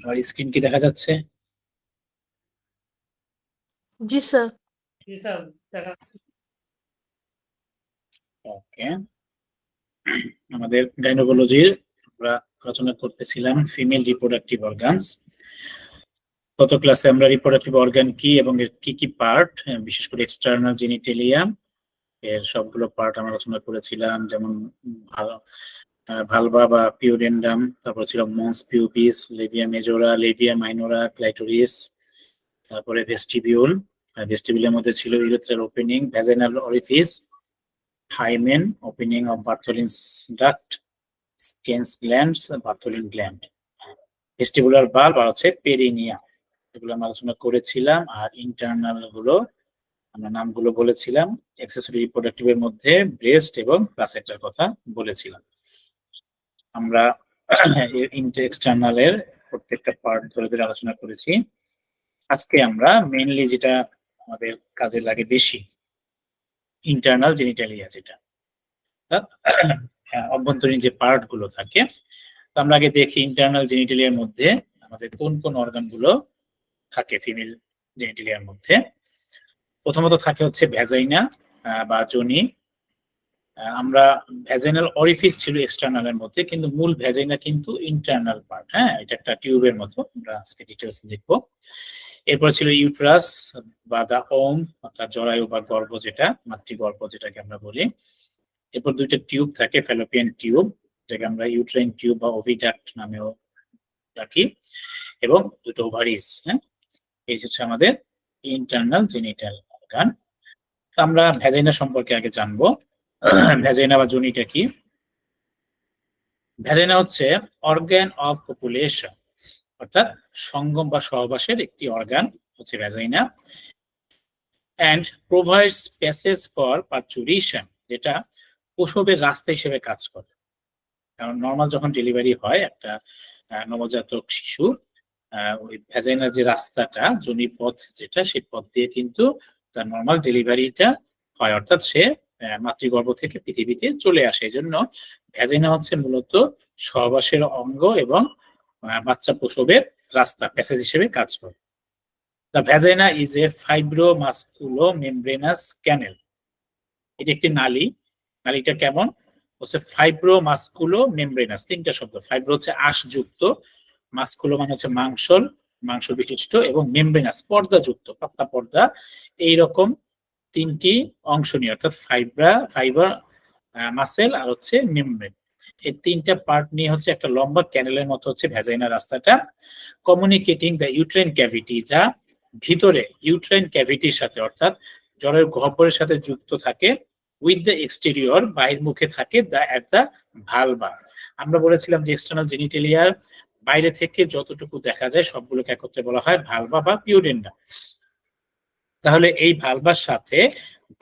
আমার স্ক্রিন কি দেখা যাচ্ছে? জি স্যার। ওকে, আমাদের গাইনোকোলজির আমরা আলোচনা করতেছিলাম ফিমেল রিপ্রোডাক্টিভ অর্গানস। গত ক্লাসে আমরা রিপ্রোডাক্টিভ অর্গান কি এবং এর কি কি পার্ট, বিশেষ করে এক্সটার্নাল জেনিটেলিয়া এর সবগুলো পার্ট আমরা আলোচনা করেছিলাম, যেমন ভালভা বা পিউডেন্ডাম, তারপর ছিল mons pubis, labia majora, labia minora, clitoris, তারপরে ভেস্টিবিউল। ভেস্টিবিউলের মধ্যে ছিল urethral opening, vaginal orifice, hymen, opening of Bartholin's duct, Skene's glands, Bartholin gland, vestibular bulb আর হচ্ছে পেরিনিয়া, এগুলো আমরা আলোচনা করেছিলাম। আর ইন্টারনাল গুলো আমরা নামগুলো বলেছিলাম। অ্যাক্সেসরি রিপ্রোডাক্টিভের মধ্যে ব্রেস্ট এবং প্লাসেন্টার কথা বলেছিলাম। আমরা এক্সটার্নাল এর প্রত্যেকটা পার্ট ধরে ধরে আলোচনা করেছি। আজকে আমরা মেইনলি যেটা আমাদের কাজে লাগে বেশি, ইন্টারনাল জেনিটালিয়া, যেটা অভ্যন্তরীণ যে পার্ট গুলো থাকে। তো আমরা আগে দেখি ইন্টারনাল জেনিটালিয়ার মধ্যে আমাদের কোন কোন অর্গান গুলো থাকে ফিমেল জেনিটালিয়ার মধ্যে। প্রথমত থাকে হচ্ছে ভ্যাজাইনা বা যোনি। আমরা ভ্যাজাইনাল অরিফিস ছিল এক্সটার্নাল এর মধ্যে, কিন্তু মূল ভ্যাজাইনা কিন্তু ইন্টারনাল পার্ট। হ্যাঁ, এটা একটা টিউবের মতো, আমরা আজকে ডিটেলস দেখবো। এরপর ছিল ইউট্রাস বা দা ওম, অর্থাৎ জরায়ু বা গর্ভ, যেটা মাতৃগর্ভ যেটাকে আমরা বলি। এরপর দুইটা টিউব থাকে, ফ্যালোপিয়ান টিউব, যেটাকে আমরা ইউট্রাইন টিউব বা ওভিডাক্ট নামেও ডাকি, এবং দুটো ওভারিস। হ্যাঁ, এই হচ্ছে আমাদের ইন্টারনাল জেনিটাল অর্গান। আমরা ভ্যাজাইনা সম্পর্কে আগে জানবো। ভ্যাজাইনা বা যোনিটা কি? ভ্যাজাইনা হচ্ছে অর্গান অফ পপুলেশন, অর্থাৎ সঙ্গম বা সহবাসের একটি অর্গান হচ্ছে vagina. And provides passage for parturition, যেটা প্রসবের রাস্তা হিসেবে কাজ করে। কারণ নর্মাল যখন ডেলিভারি হয় একটা নবজাতক শিশু, ওই ভ্যাজাইনার যে রাস্তাটা, যোনিপথ যেটা, সেই পথ দিয়ে কিন্তু তার নর্মাল ডেলিভারিটা হয়, অর্থাৎ সে মাতৃগর্ভ থেকে পৃথিবীতে চলে আসে। এই জন্য ভ্যাজাইনা হচ্ছে মূলত সহবাসের অঙ্গ এবং বাচ্চা প্রসবের রাস্তা, প্যাসেজ হিসেবে কাজ করে। The vagina is a fibromusculo membranous canal. এটি একটি নালী। নালীটা কেমন? হচ্ছে ফাইব্রোমাস্কুলো মেমব্রেনাস, তিনটা শব্দ। ফাইব্রো হচ্ছে আঁশযুক্ত, মাস্কুলো মানে হচ্ছে মাংসল, মাংস বিশিষ্ট, এবং মেমব্রেনাস পর্দাযুক্ত, পাতলা পর্দা। এইরকম তিনটি অংশ নিয়ে, অর্থাৎ ফাইবার, মাসেল আর হচ্ছে মেমব্রেন, এই তিনটা পার্ট নিয়ে হচ্ছে একটা লম্বা ক্যানেলের মতো হচ্ছে ভ্যাজাইনা রাস্তাটা। কমিউনিকেটিং দ্য ইউট্রাইন ক্যাভিটি, যা ভিতরে ইউট্রাইন ক্যাভিটির সাথে, অর্থাৎ জরায়ুর গহ্বরের সাথে যুক্ত থাকে। উইথ দ্য এক্সটেরিয়র, বাহির মুখে থাকে, অ্যাট দ্য ভালভা। আমরা বলেছিলাম যে এক্সটার্নাল জেনিটালিয়ার বাইরে থেকে যতটুকু দেখা যায় সবগুলোকে একত্রে বলা হয় ভালভা বা পিউডেন্ডা। তাহলে এই ভালভার সাথে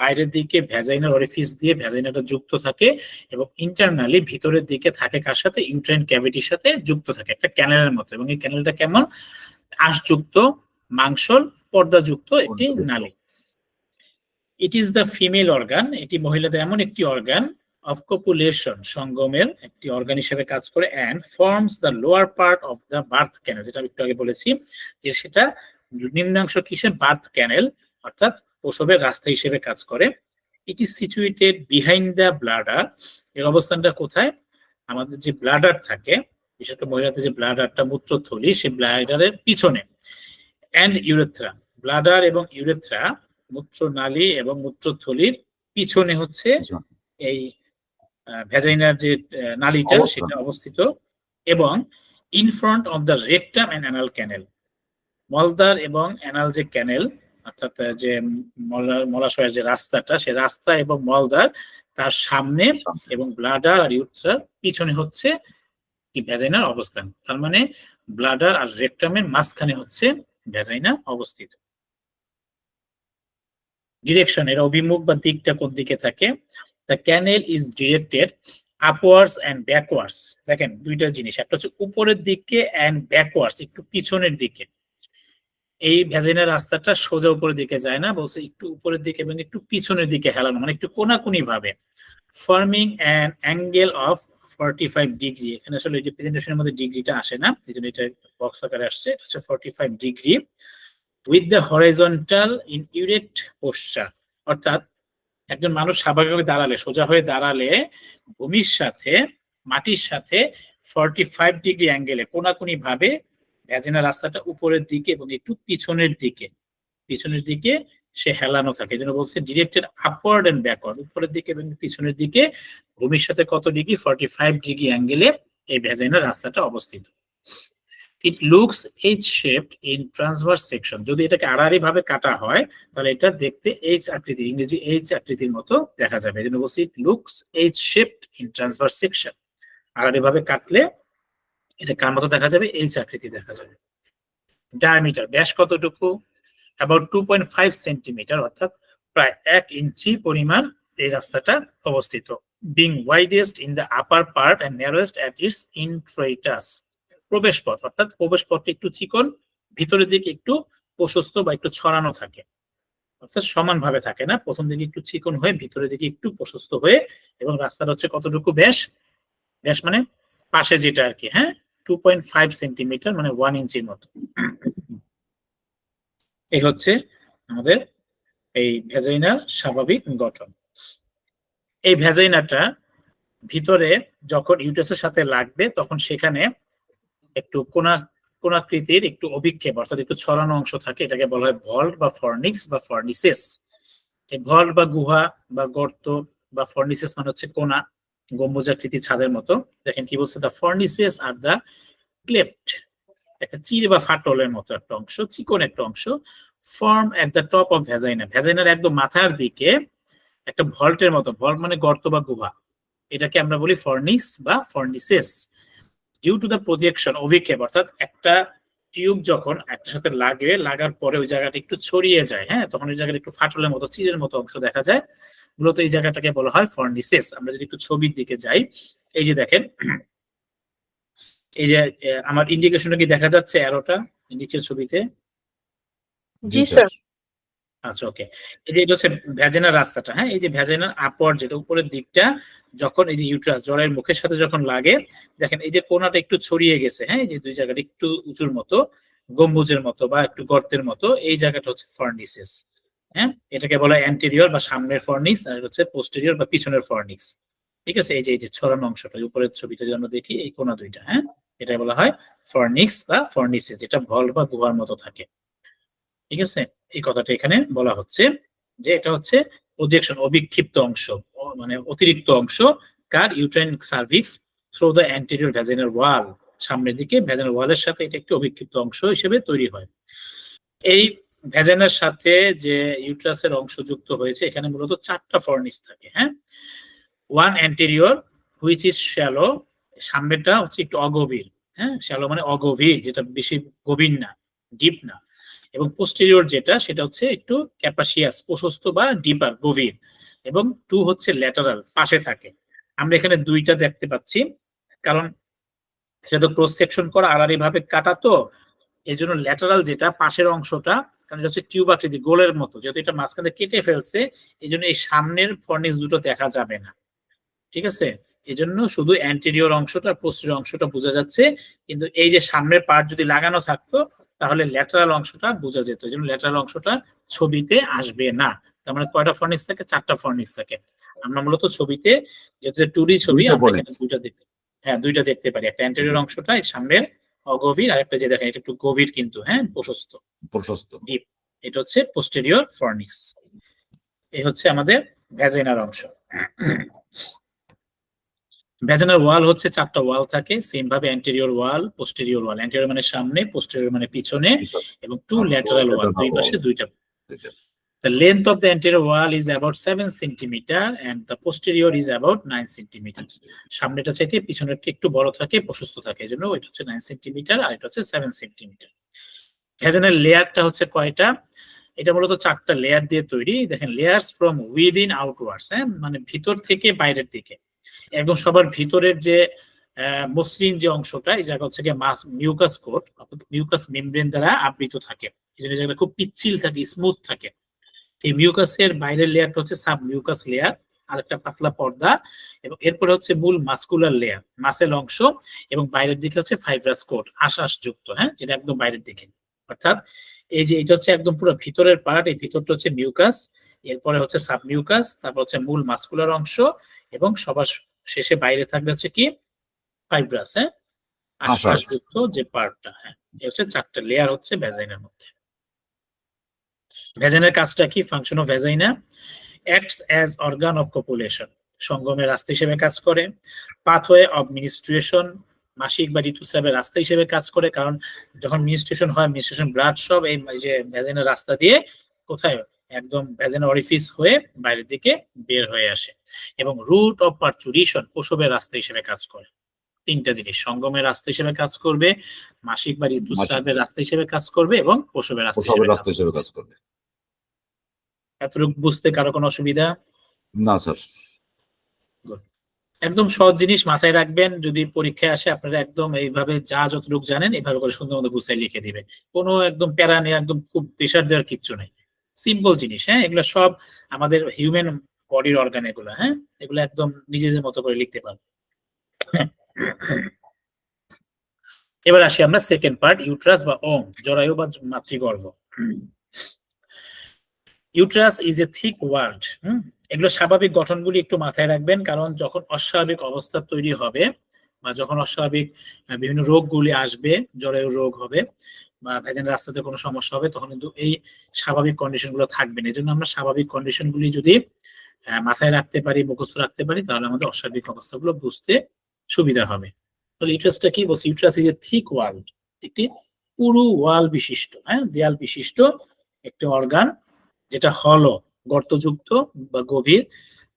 বাইরের দিকে ভ্যাজাইনাল অরিফিস দিয়ে ভ্যাজাইনাটা যুক্ত থাকে, এবং ইন্টারনালি ভিতরের দিকে থাকে কার সাথে? ইউট্রাইন ক্যাভিটির সাথে যুক্ত থাকে, একটা ক্যানেলের মতো। এবং এই ক্যানেলটা কেমন? আঁশযুক্ত, মাংসল, পর্দাযুক্ত একটি নালী। It is the female organ, এটি মহিলাদের এমন একটি অর্গান অফ কপুলেশন, সঙ্গমের একটি অর্গান হিসেবে কাজ করে। And forms the lower part of the birth canal, যেটা একটু আগে বলেছি যে সেটা নিম্নাংশ কিসের? বার্থ ক্যানেল, অর্থাৎ প্রসবের রাস্তা হিসেবে কাজ করে। It is situated behind the bladder, এর অবস্থানটা কোথায়? আমাদের যে ব্লাডার থাকে, বিশেষ করে মহিলাদের যে ব্লাডারটা, মূত্রথলি, সেই ব্লাডারের পিছনে। অ্যান্ড ইউরেথ্রা, ব্লাডার এবং ইউরেথ্রা, মূত্রনালী এবং মূত্রথলির পিছনে হচ্ছে এই ভ্যাজাইনার যে নালীটা সেটা অবস্থিত। এবং in front of the rectum and anal canal, মলদ্বার এবং অ্যানাল যে ক্যানেল, অর্থাৎ যে মলাশয়ের যে রাস্তাটা, সে রাস্তা এবং মলদ্বার তার সামনে, এবং ব্লাডার আর ইউরেথ্রার পিছনে হচ্ছে কি? ভ্যাজাইনার অবস্থান। তার মানে ব্লাডার আর রেকটামের মাঝখানে হচ্ছে ভ্যাজাইনা অবস্থিত। ডিরেকশন, এর অভিমুখ বা দিকটা কোন দিকে থাকে? The canal is directed upwards and backwards. দেখেন দুইটা জিনিস, একটা হচ্ছে উপরের দিকে অ্যান্ড ব্যাকওয়ার্ডস, একটু পিছনের দিকে। এই ভ্যাজাইনার রাস্তাটা সোজা উপরের দিকে যায় না, বলছে একটু উপরের দিকে এবং একটু পিছনের দিকে হেলানো, মানে একটু কোনাকুনি ভাবে। Forming an angle of 45 degree, এখানে আসলে এই যে প্রেজেন্টেশনের মধ্যে ডিগ্রিটা আসে না, এই জন্য এটা বক্স আকারে আসছে, এটা হচ্ছে 45 degree with the horizontal in erect posture, অর্থাৎ একজন মানুষ স্বাভাবিকভাবে দাঁড়ালে, সোজা হয়ে দাঁড়ালে ভূমির সাথে, মাটির সাথে 45 ডিগ্রি অ্যাঙ্গেলে কোনাকুনি ভাবে ভ্যাজিনা রাস্তাটা উপরের দিকে এবং একটু পিছনের দিকে সে হেলানো থাকে। এই জন্য বলছে ডিরেক্টেড আপওয়ার্ড এন্ড ব্যাকওয়ার্ড, উপরের দিকে এবং পিছনের দিকে ভূমির সাথে কত ডিগ্রি, 45 ডিগ্রি অ্যাঙ্গেলে এই ভ্যাজিনা রাস্তাটা অবস্থিত। It looks H shaped in transverse section, যদি এটাকে আড়াআড়ি ভাবে কাটা হয় তাহলে এটা দেখতে এইচ আকৃতির, ইংরেজি এইচ আকৃতির মতো দেখা যাবে। এই জন্য বলছি it looks H shaped in transverse section, আড়াআড়ি ভাবে কাটলে এটা কার মতো দেখা যাবে, এইচ আকৃতি দেখা যাবে। ডায়ামিটার, ব্যাস কতটুকু, অ্যাবাউট 2.5 সেন্টিমিটার, অর্থাৎ প্রায় 1 ইঞ্চি পরিমাণ এই রাস্তাটা অবস্থিত। Being widest in the upper part and narrowest at its introitus, প্রবেশ পথ, অর্থাৎ প্রবেশ পথটা একটু চিকন, ভিতরের দিকে একটু প্রশস্ত বা একটু ছড়ানো থাকে, অর্থাৎ সমানভাবে থাকে না, প্রথম দিকে একটু চিকন হয়ে ভিতরের দিকে একটু প্রশস্ত হয়ে, এবং রাস্তাটা হচ্ছে কতটুকু ব্যাস, ব্যাস মানে পাশে যেটা আর কি, হ্যাঁ 2.5 সেন্টিমিটার মানে 1 ইঞ্চির মতো। এই হচ্ছে আমাদের এই ভ্যাজাইনার স্বাভাবিক গঠন। এই ভ্যাজাইনাটা ভিতরে যখন ইউটেরাসের সাথে লাগবে তখন সেখানে একটু কোনাকৃতির একটু অভিক্ষেপ, অর্থাৎ একটু ছড়ানো অংশ থাকে, এটাকে বলা হয় ভল্ট বা ফর্নিক্স বা ফর্নিসেস। এই ভল্ট বা গুহা বা গর্ত বা ফর্নিসেস মানে হচ্ছে কোনা, গম্বুজাকৃতি ছাদের মতো। দেখেন কি বলছে, দ্য ফর্নিসেস আর দ্য ক্লেফট, একটা চির বা ফাটলের মতো একটা অংশ, চিকন একটা অংশ, form at the top of vagina, ভ্যাজাইনার একদম মাথার দিকে একটা ভল্টের মতো, ভল্ট মানে গর্ত বা গুহা, এটাকে আমরা বলি ফর্নিক্স বা ফর্নিসেস। ডিউ টু দ্য প্রজেকশন, অভিক্ষেপ, অর্থাৎ একটা টিউব যখন একটার সাথে লাগে, লাগার পরে ওই জায়গাটা একটু ছড়িয়ে যায়, হ্যাঁ তখন ওই জায়গাটা একটু ফাটলের মতো, চিরের মতো অংশ দেখা যায়, মূলত এই জায়গাটাকে বলা হয় ফর্নিসেস। আমরা যদি একটু ছবির দিকে যাই, এই যে দেখেন, এই যে আমার ইন্ডিকেশনটা কি দেখা যাচ্ছে, অ্যারোটা নিচের ছবিতে? জি স্যার। আচ্ছা ওকে, এই যে এটা হচ্ছে ভ্যাজিনার রাস্তাটা, হ্যাঁ এই যে ভ্যাজিনার আপওয়ার্ড যেটা উপরের দিকটা, যখন এই যে ইউট্রাস জলের মুখের সাথে যখন লাগে, দেখেন এই যে কোনাটা একটু ছড়িয়ে গেছে, হ্যাঁ এই যে দুই জায়গাটা একটু উঁচুর মতো, গম্বুজের মতো বা একটু গর্তের মতো, এই জায়গাটা হচ্ছে ফর্নিসেস। হ্যাঁ এটাকে বলা হয় অ্যান্টেরিয়র বা সামনের ফর্নিক্স, আর হচ্ছে পোস্টেরিয়র বা পিছনের ফর্নিক্স। ঠিক আছে, এই যে ছড়ানো অংশটা উপরের ছবিতে যেন দেখি, এই কোনা দুইটা, হ্যাঁ এটা বলা হয় ফর্নিক্স বা ফর্নিসেস, যেটা ভল্ট বা গুহার মতো থাকে। ঠিক আছে, এই কথাটা এখানে বলা হচ্ছে যে এটা হচ্ছে প্রজেকশন, অবিক্ষিপ্ত অংশ, মানে অতিরিক্ত অংশ কার, uterine cervix through the anterior vaginal wall, সামনের দিকে ভ্যাজিনাল ওয়ালের সাথে এটা একটি অবিক্ষিপ্ত অংশ হিসেবে তৈরি হয়। এই ভ্যাজিনার সাথে যে ইউট্রাসের অংশ যুক্ত হয়েছে, এখানে মূলত 4টা ফর্নিক্স থাকে, হ্যাঁ one anterior which is shallow, সামনেটা হচ্ছে একটু অগভীর, হ্যাঁ শ্যালো মানে অগভীর, যেটা বেশি গভীর না, ডিপ না, এবং পোস্টেরিয়র যেটা সেটা হচ্ছে একটু ক্যাপাসিয়াস, প্রশস্ত বা ডিপার, গভীর, এবং 2 হচ্ছে ল্যাটারাল, পাশে থাকে। আমরা এখানে 2টা দেখতে পাচ্ছি, কারণ এটা তো ক্রস সেকশন করা, আড়াআড়ি ভাবে কাটা, তো এই জন্য ল্যাটারাল যেটা পাশের অংশটা, কারণ এটা হচ্ছে টিউব আকৃতি, গোলের মতো, যেহেতু এটা মাঝখানে কেটে ফেলছে, এই জন্য এই সামনের ফর্নিক্স দুটো দেখা যাবে না। ঠিক আছে, এই জন্য শুধু অ্যান্টেরিয়র অংশটা, পোস্টেরিয়র অংশটা বোঝা যাচ্ছে, কিন্তু এই যে সামনের পার্ট যদি লাগানো থাকতো তাহলে ল্যাটারাল অংশটা বোঝা যেত, এই জন্য ল্যাটারাল অংশটা ছবিতে আসবে না। তার মানে কয়টা ফর্নিক্স থাকে, 4টা ফর্নিক্স থাকে। আমরা মূলত ছবিতে, যেহেতু 2D ছবি, আমরা এখানে 2টা দেখতে, হ্যাঁ 2টা দেখতে পারি, একটা অ্যান্টেরিয়র অংশটা এই সামনের অগভীর, আর একটা যে দেখেন এটা একটু গভীর কিন্তু, হ্যাঁ প্রশস্ত ডিপ, এটা হচ্ছে পোস্টেরিয়র ফর্নিক্স। এই হচ্ছে আমাদের ভ্যাজিনার অংশ। ভ্যাজিনাল ওয়াল হচ্ছে 4টা ওয়াল থাকে, সেম ভাবে অ্যান্টেরিয়র ওয়াল, পোস্টেরিয়র ওয়াল, অ্যান্টেরিয়র মানে সামনে, পোস্টেরিয়র মানে পিছনে, এবং 2 ল্যাটারাল ওয়াল, দুই পাশে 2টা। The length of the anterior wall is about 7 centimeter and the posterior is about 9 centimeter. সামনেটা চাইতে পিছনেরটা একটু বড় থাকে, প্রশস্ত থাকে, এজন্য এটা হচ্ছে 9 সেন্টিমিটার আর এটা হচ্ছে 7 সেন্টিমিটার। ভ্যাজিনাল লেয়ারটা হচ্ছে কয়টা, এটা মূলত 4টা লেয়ার দিয়ে তৈরি। দেখেন, লেয়ার্স ফ্রম উইদিন আউটওয়ার্ডস, হ্যাঁ মানে ভিতর থেকে বাইরের দিকে, একদম সবার ভিতরের যে মসৃণ যে অংশটা, এই জায়গা হচ্ছে মিউকাস কোট, অর্থাৎ মিউকাস মেমব্রেন দ্বারা আবৃত থাকে, এই জন্য জায়গাটা খুব পিচ্ছিল থাকে, স্মুথ থাকে। এই মিউকাসের বাইরের লেয়ারটা হচ্ছে সাব মিউকাস লেয়ার, আরেকটা পাতলা পর্দা, এবং এরপরে হচ্ছে মূল মাস্কুলার লেয়ার, মাসেল অংশ, এবং বাইরের দিকে হচ্ছে ফাইব্রাস কোট, আশ্বাস যুক্ত, হ্যাঁ, যেটা একদম বাইরের দিকে। অর্থাৎ এই যে এটা হচ্ছে একদম পুরো ভিতরের পার্ট, এই ভিতরটা হচ্ছে মিউকাস, এরপরে হচ্ছে সাবমিউকাস, তারপর হচ্ছে মূল মাস্কুলার অংশ, এবং সবার শেষে বাইরে থাকবে হচ্ছে কি ফাইব্রাস, হ্যাঁ, আশ্বাস যুক্ত যে পার্টটা। হ্যাঁ, এই হচ্ছে 4টা লেয়ার হচ্ছে ভ্যাজাইনার মধ্যে। ভ্যাজাইনার কাজটা কি? Function of vagina: acts as organ of copulation, সঙ্গমের রাস্তা হিসেবে কাজ করে। পাথওয়ে অফ মিনিস্ট্রুয়েশন, মাসিক বা ঋতুস্রাবের রাস্তা হিসেবে কাজ করে, কারণ যখন মিনিস্ট্রেশন হয়, মিনিস্ট্রেশন ব্লাড সব এই যে ভ্যাজাইনার রাস্তা দিয়ে কোথায় একদম ভ্যাজাইনাল অরিফিস হয়ে বাইরের দিকে বের হয়ে আসে। এবং রুট অফ পার্চুরিশন, প্রসবের রাস্তা হিসেবে কাজ করে। 3টা জিনিস, সঙ্গমের রাস্তা হিসেবে কাজ করবে, মাসিক বা ঋতুস্রাবের রাস্তা হিসেবে কাজ করবে, এবং প্রসবের রাস্তা হিসেবে কাজ করবে। এতটুকু বুঝতে কারো কোনো অসুবিধা? না স্যার। একদম সহজ জিনিস মাথায় রাখবেন, যদি পরীক্ষায় আসে আপনারা একদম এইভাবে যা যতটুকু জানেন এইভাবে করে সুন্দর মতো গুছাই লিখে দিবে। কোনো একদম প্যারা নেই, একদম খুব প্রেশার দেওয়ার কিচ্ছু নেই, সিম্পল জিনিস। হ্যাঁ, এগুলো সব আমাদের হিউম্যান বডির অর্গান এগুলো। হ্যাঁ, এগুলো একদম নিজেদের মতো করে লিখতে পারবো। এবার আসি আমরা সেকেন্ড পার্ট, ইউট্রাস বা ওম, জরায়ু বা মাতৃগর্ভ। Uterus is a thick walled. এগুলো স্বাভাবিক গঠনগুলি একটু মাথায় রাখবেন, কারণ যখন অস্বাভাবিক অবস্থা তৈরি হবে বা যখন অস্বাভাবিক বিভিন্ন রোগগুলি আসবে, জরায়ু রোগ হবে বা ভ্যাজাইনাল রাস্তাতে কোনো সমস্যা হবে, তখন কিন্তু এই স্বাভাবিক কন্ডিশন গুলো থাকবে না। এই জন্য আমরা স্বাভাবিক কন্ডিশন গুলি যদি মাথায় রাখতে পারি, মুখস্থ রাখতে পারি, তাহলে আমাদের অস্বাভাবিক অবস্থাগুলো বুঝতে সুবিধা হবে। তাহলে ইউট্রাসটা কি বলছি? ইউট্রাস ইজ এ থিক ওয়াল, একটি পুরু ওয়াল বিশিষ্ট, হ্যাঁ, দেয়াল বিশিষ্ট একটি অর্গান, যেটা হলো গর্তযুক্ত বা গভীর,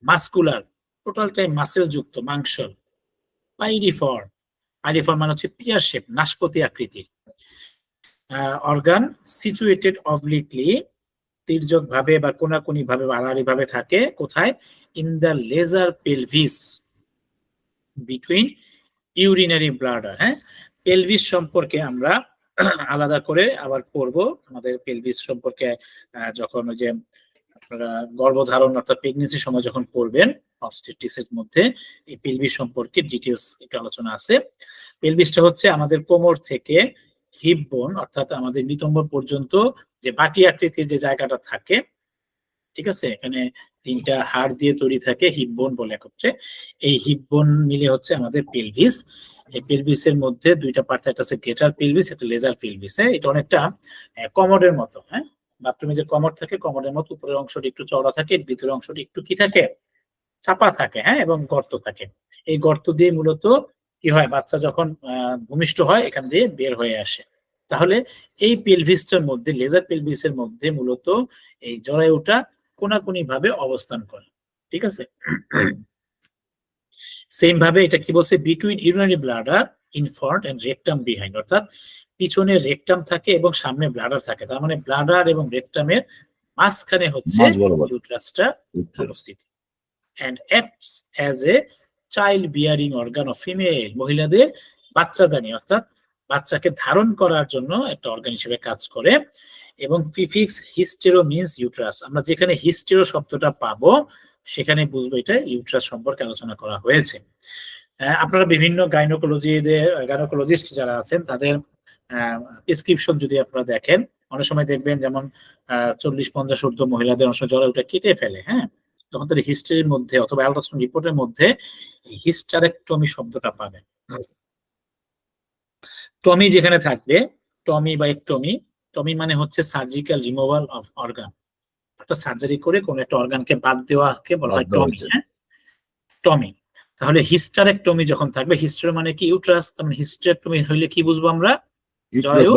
মাস্কুলার, টোটালটাই মাসেল যুক্ত, মাংসল, পাইরিফর্ম, পাইরিফর্ম মানে হচ্ছে পিয়ার শেপ, নাশপতি আকৃতির অর্গান, সিচুয়েটেড অবলিকলি, তির্যক ভাবে বা কোনাকুনি ভাবে বা আড়াআড়ি ভাবে থাকে, কোথায়? In the lesser pelvis between urinary bladder. হ্যাঁ, পেলভিস সম্পর্কে আমরা আলাদা করে আবার পড়ব, আমাদের পেলভিস সম্পর্কে যখন ওই যে আপনারা গর্ভধারণ অর্থাৎ প্রেগনেন্সির সময় যখন পড়বেন অবস্টেট্রিক্সের মধ্যে, এই পেলভিস সম্পর্কে ডিটেলস একটু আলোচনা আছে। পেলভিসটা হচ্ছে আমাদের কোমর থেকে হিপ বোন অর্থাৎ আমাদের নিতম্ব পর্যন্ত যে বাটি আকৃতির যে জায়গাটা থাকে, ঠিক আছে, এখানে 3টা হাড় দিয়ে তৈরি থাকে, হিপ বোন বলে একত্রে। এই হিপ বোন মিলে হচ্ছে আমাদের পেলভিস। এই পেলভিসের মধ্যে 2টা পার্ট, একটা আছে গ্রেটার পেলভিস, একটা লেজার পেলভিস। হ্যাঁ, এটা অনেকটা কমোডের মতো। হ্যাঁ, বাথরুমে যে কমোড থাকে, কমোডের মতো উপরের অংশটি একটু চওড়া থাকে, ভিতরের অংশটি একটু কি থাকে, চাপা থাকে। হ্যাঁ, এবং গর্ত থাকে। এই গর্ত দিয়ে মূলত কি হয়, বাচ্চা যখন ভূমিষ্ঠ হয় এখান দিয়ে বের হয়ে আসে। তাহলে এই পেলভিসটার মধ্যে, লেজার পেলভিসের মধ্যে মূলত এই জরায়ুটা কোনাকুনি ভাবে অবস্থান করে, ঠিক আছে। সেম ভাবে এটা কি বলছে, between urinary bladder in front end rectum behind, অর্থাৎ পিছনে রেকটাম থাকে এবং সামনে ব্লাডার থাকে, তার মানে ব্লাডার এবং রেকটামের মাঝখানে হচ্ছে ইউট্রাসটা অবস্থিত। and acts as a child bearing organ of female, মহিলাদের বাচ্চাদানী অর্থাৎ বাচ্চাকে ধারণ করার জন্য একটা অর্গান হিসেবে কাজ করে। এবং প্রিফিক্স হিস্টেরো মিন্স ইউট্রাস, আমরা যেখানে হিস্টেরো শব্দটা পাবো সেখানে বুঝবো এটা ইউট্রাস সম্পর্কে আলোচনা করা হয়েছে। আপনারা বিভিন্ন গাইনোকোলজিস্ট যারা আছেন তাদের প্রেসক্রিপশন যদি আপনারা দেখেন, অনেক সময় দেখবেন যেমন 40-50 ঊর্ধ্ব মহিলাদের অনেক সময় জরায়ুটা কেটে ফেলে। হ্যাঁ, তখন তাদের হিস্ট্রির মধ্যে অথবা আল্ট্রাসাউন্ড রিপোর্টের মধ্যে হিস্টারেক্টমি শব্দটা পাবেন। টমি যেখানে থাকবে, টমি বা একটমি, টমি মানে হচ্ছে সার্জিক্যাল রিমুভাল অফ অর্গান, অর্থাৎ সার্জারি করে কোন একটা অর্গানকে বাদ দেওয়াকে বলা হয় টমি। হ্যাঁ, টমি। তাহলে হিস্টারেক্টমি যখন থাকবে, হিস্টেরো মানে কি ইউট্রাস, তার মানে হিস্টারেক্টমি হইলে কি বুঝবো আমরা, জরায়ু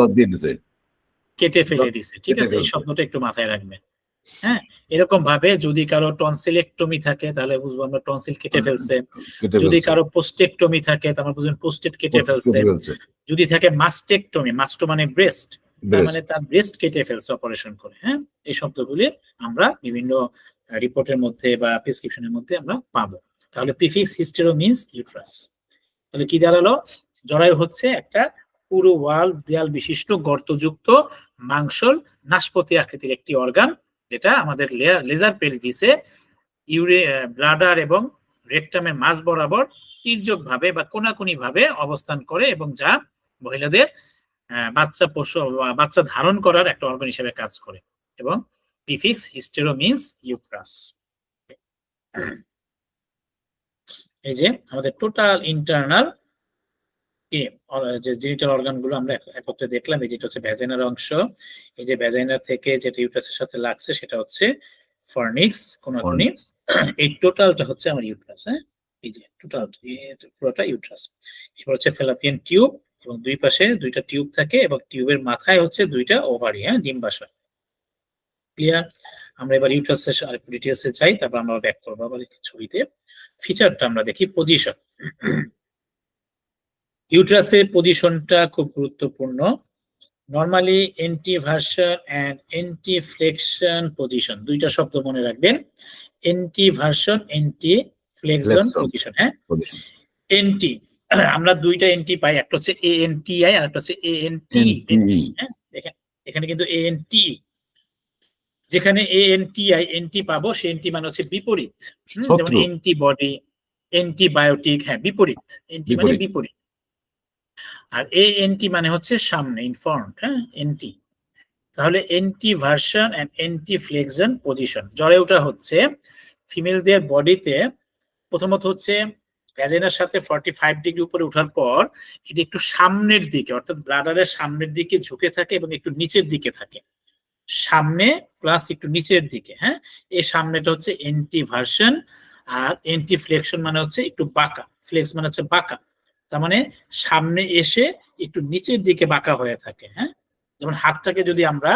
কেটে ফেলে দিছে, ঠিক আছে। এই শব্দটা একটু মাথায় রাখবেন। হ্যাঁ, এরকম ভাবে যদি কারো টনসিলেক্টমি থাকে তাহলে বুঝবো আমরা টনসিল কেটে ফেলছে, যদি কারো পোস্টেক্টমি থাকে তাহলে বুঝবেন পোস্টেট কেটে ফেলছে, যদি থাকে মাস্টেক্টমি, মাস্টো মানে ব্রেস্ট, তার মানে তার ব্রেস্ট কেটে ফেলছে অপারেশন করে। হ্যাঁ, এই শব্দগুলি আমরা বিভিন্ন রিপোর্টের মধ্যে বা প্রেসক্রিপশনের মধ্যে আমরা পাবো। তাহলে প্রিফিক্স হিস্টেরো মিন্স ইউট্রাস। তাহলে কি দাঁড়ালো, জরায়ু হচ্ছে একটা পুরো ওয়াল দেয়াল বিশিষ্ট গর্তযুক্ত মাংসল নাশপতি আকৃতির একটি অর্গান, যেটা আমাদের লেজার পেলভিসে ব্লাডার এবং রেকটামের মাঝ বরাবর তির্যক ভাবে বা কোনাকুনি ভাবে অবস্থান করে এবং যা মহিলাদের বাচ্চা ধারণ করার একটা অর্গান হিসেবে কাজ করে। এবং প্রিফিক্স হিস্টেরো মিন্স ইউট্রাস। এই যে আমাদের টোটাল ইন্টারনাল যে জেনিটাল অর্গান গুলো আমরা একত্রে দেখলাম। এই যেটা হচ্ছে ভ্যাজাইনার অংশ, এই যে ভ্যাজাইনার থেকে যেটা ইউট্রাসের সাথে লাগছে সেটা হচ্ছে ফর্নিক্স কোনাকুনি। এই টোটালটা হচ্ছে আমার ইউট্রাস। হ্যাঁ, এই যে টোটাল পুরোটা ইউট্রাস। এবার হচ্ছে ফ্যালাপিয়ান টিউব এবং দুই পাশে দুইটা টিউব থাকে এবং টিউবের মাথায় হচ্ছে দুইটা ওভারি, হ্যাঁ, ডিম্বাশয়। ক্লিয়ার? আমরা এবার ইউট্রাসের আরেকটু ডিটেইলসে যাই, তারপর আমরা ব্যাক করবো আবার ছবিতে। ফিচারটা আমরা দেখি, পজিশন। ইউট্রাসের পজিশনটা খুব গুরুত্বপূর্ণ। নরমালি এন্টিভার্সন এন্ড এন্টিফ্লেকশন পজিশন, দুইটা শব্দ মনে রাখবেন। এন্টিভার্সন, এন্টিফ্লেকশন পজিশন। হ্যাঁ, এন্টি আমরা দুইটা এন্টি পাই, একটা হচ্ছে এএনটিআই আর একটা হচ্ছে এএনটি। হ্যাঁ, এখানে কিন্তু এএনটি, যেখানে এএনটিআই এন্টি পাবো সে এন্টি মানে হচ্ছে বিপরীত, যেমন অ্যান্টিবডি, অ্যান্টিবায়োটিক। হ্যাঁ, বিপরীত, এন্টি মানে বিপরীত। আর এএনটি মানে হচ্ছে সামনে, ইনফ্রন্ট। হ্যাঁ, এন্টি। তাহলে এন্টিভার্সন এন্ড এন্টিফ্লেকশন পজিশন, জ্বরে ওঠা হচ্ছে ফিমেলদের বডিতে প্রথমত হচ্ছে ভ্যাজাইনার সাথে 45 ডিগ্রি উপরে ওঠার পর এটি একটু সামনের দিকে, অর্থাৎ ব্লাডারের সামনের দিকে ঝুঁকে থাকে এবং একটু নিচের দিকে থাকে, সামনে প্লাস একটু নিচের দিকে। হ্যাঁ, এই সামনেটা হচ্ছে এন্টিভার্সন, আর এন্টিফ্লেকশন মানে হচ্ছে একটু বাঁকা, ফ্লেক্স মানে হচ্ছে বাঁকা, তার মানে সামনে এসে একটু নিচের দিকে বাঁকা হয়ে থাকে। হ্যাঁ, যেমন হাতটাকে যদি আমরা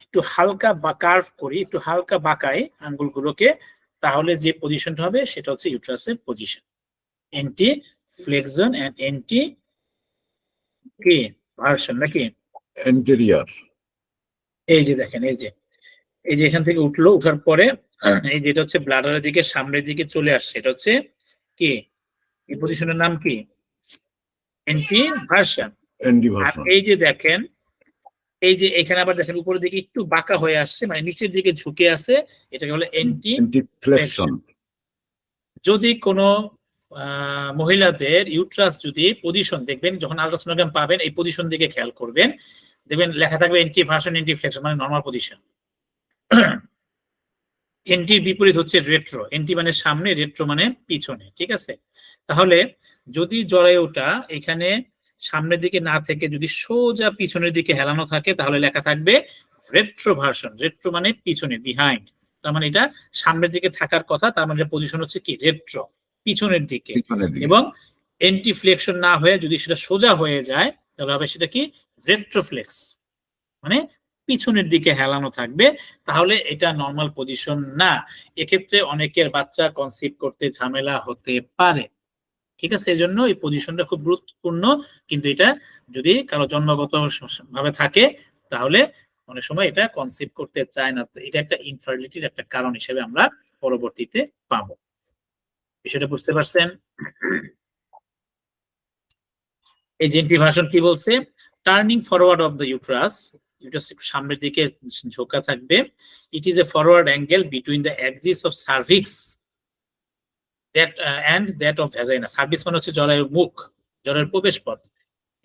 একটু হালকা বা কার্ভ করি, একটু হালকা বাঁকাই আঙ্গুলগুলোকে, তাহলে যে পজিশনটা হবে সেটা হচ্ছে ইউট্রাসের পজিশন। Anteflexion and anteversion নাকি এন্টেরিয়র। এই যে দেখেন, এই যে এখান থেকে উঠলো, উঠার পরে এই যেটা হচ্ছে ব্লাডারের দিকে সামনের দিকে চলে আসছে, এটা হচ্ছে কি, এই পজিশনের নাম কি, এন্টি ভার্সন। আর এই যে দেখেন, এই যে এখানে আবার দেখেন উপরের দিকে একটু বাঁকা হয়ে আসছে, মানে নিচের দিকে ঝুঁকে আছে, এটাকে বলে এন্টিফ্লেকশন। যদি কোনো মহিলাদের ইউট্রাস যদি পজিশন দেখবেন, যখন আল্ট্রাসোনোগ্রাম পাবেন এই পজিশন দিকে খেয়াল করবেন, দেখবেন লেখা থাকবে এন্টিভার্সন এন্টিফ্লেকশন, মানে নরমাল পজিশন। এন্টির বিপরীত হচ্ছে রেট্রো, এন্টি মানে সামনে, রেট্রো মানে পিছনে। ঠিক আছে, তাহলে যদি জরায়ুটা এখানে সামনের দিকে না থেকে যদি সোজা পিছনের দিকে হেলানো থাকে, তাহলে লেখা থাকবে রেট্রোভার্সন। রেট্রো মানে পিছনে, বিহাইন্ড, তার মানে এটা সামনের দিকে থাকার কথা, তার মানে পজিশন হচ্ছে কি, রেট্রো, পিছনের দিকে। এবং এন্টিফ্লেকশন না হয়ে যদি সেটা সোজা হয়ে যায়, তাহলে হবে সেটা কি, রেট্রোফ্লেক্স, মানে পিছনের দিকে হেলানো থাকবে, তাহলে এটা নরমাল পজিশন না। এক্ষেত্রে অনেকের বাচ্চা কনসিভ করতে ঝামেলা হতে পারে। ঠিক আছে, এই জন্য এই পজিশনটা খুব গুরুত্বপূর্ণ। কিন্তু এটা যদি কারো জন্মগত ভাবে থাকে, তাহলে অনেক সময় এটা কনসিভ করতে চায় না, তো এটা একটা ইনফার্টিলিটির একটা কারণ হিসেবে আমরা পরবর্তীতে পাবো। বিষয়টা বুঝতে পারছেন? এই যে এন্টিভার্সন কি বলছে, turning forward of the uterus, uterus একটু সামনের দিকে ঝোঁকা থাকবে। It is a forward angle between the Axis of cervix and that of vagina. Cervix মানে হচ্ছে জরায়ুর মুখ, জরায়ুর প্রবেশ পথ,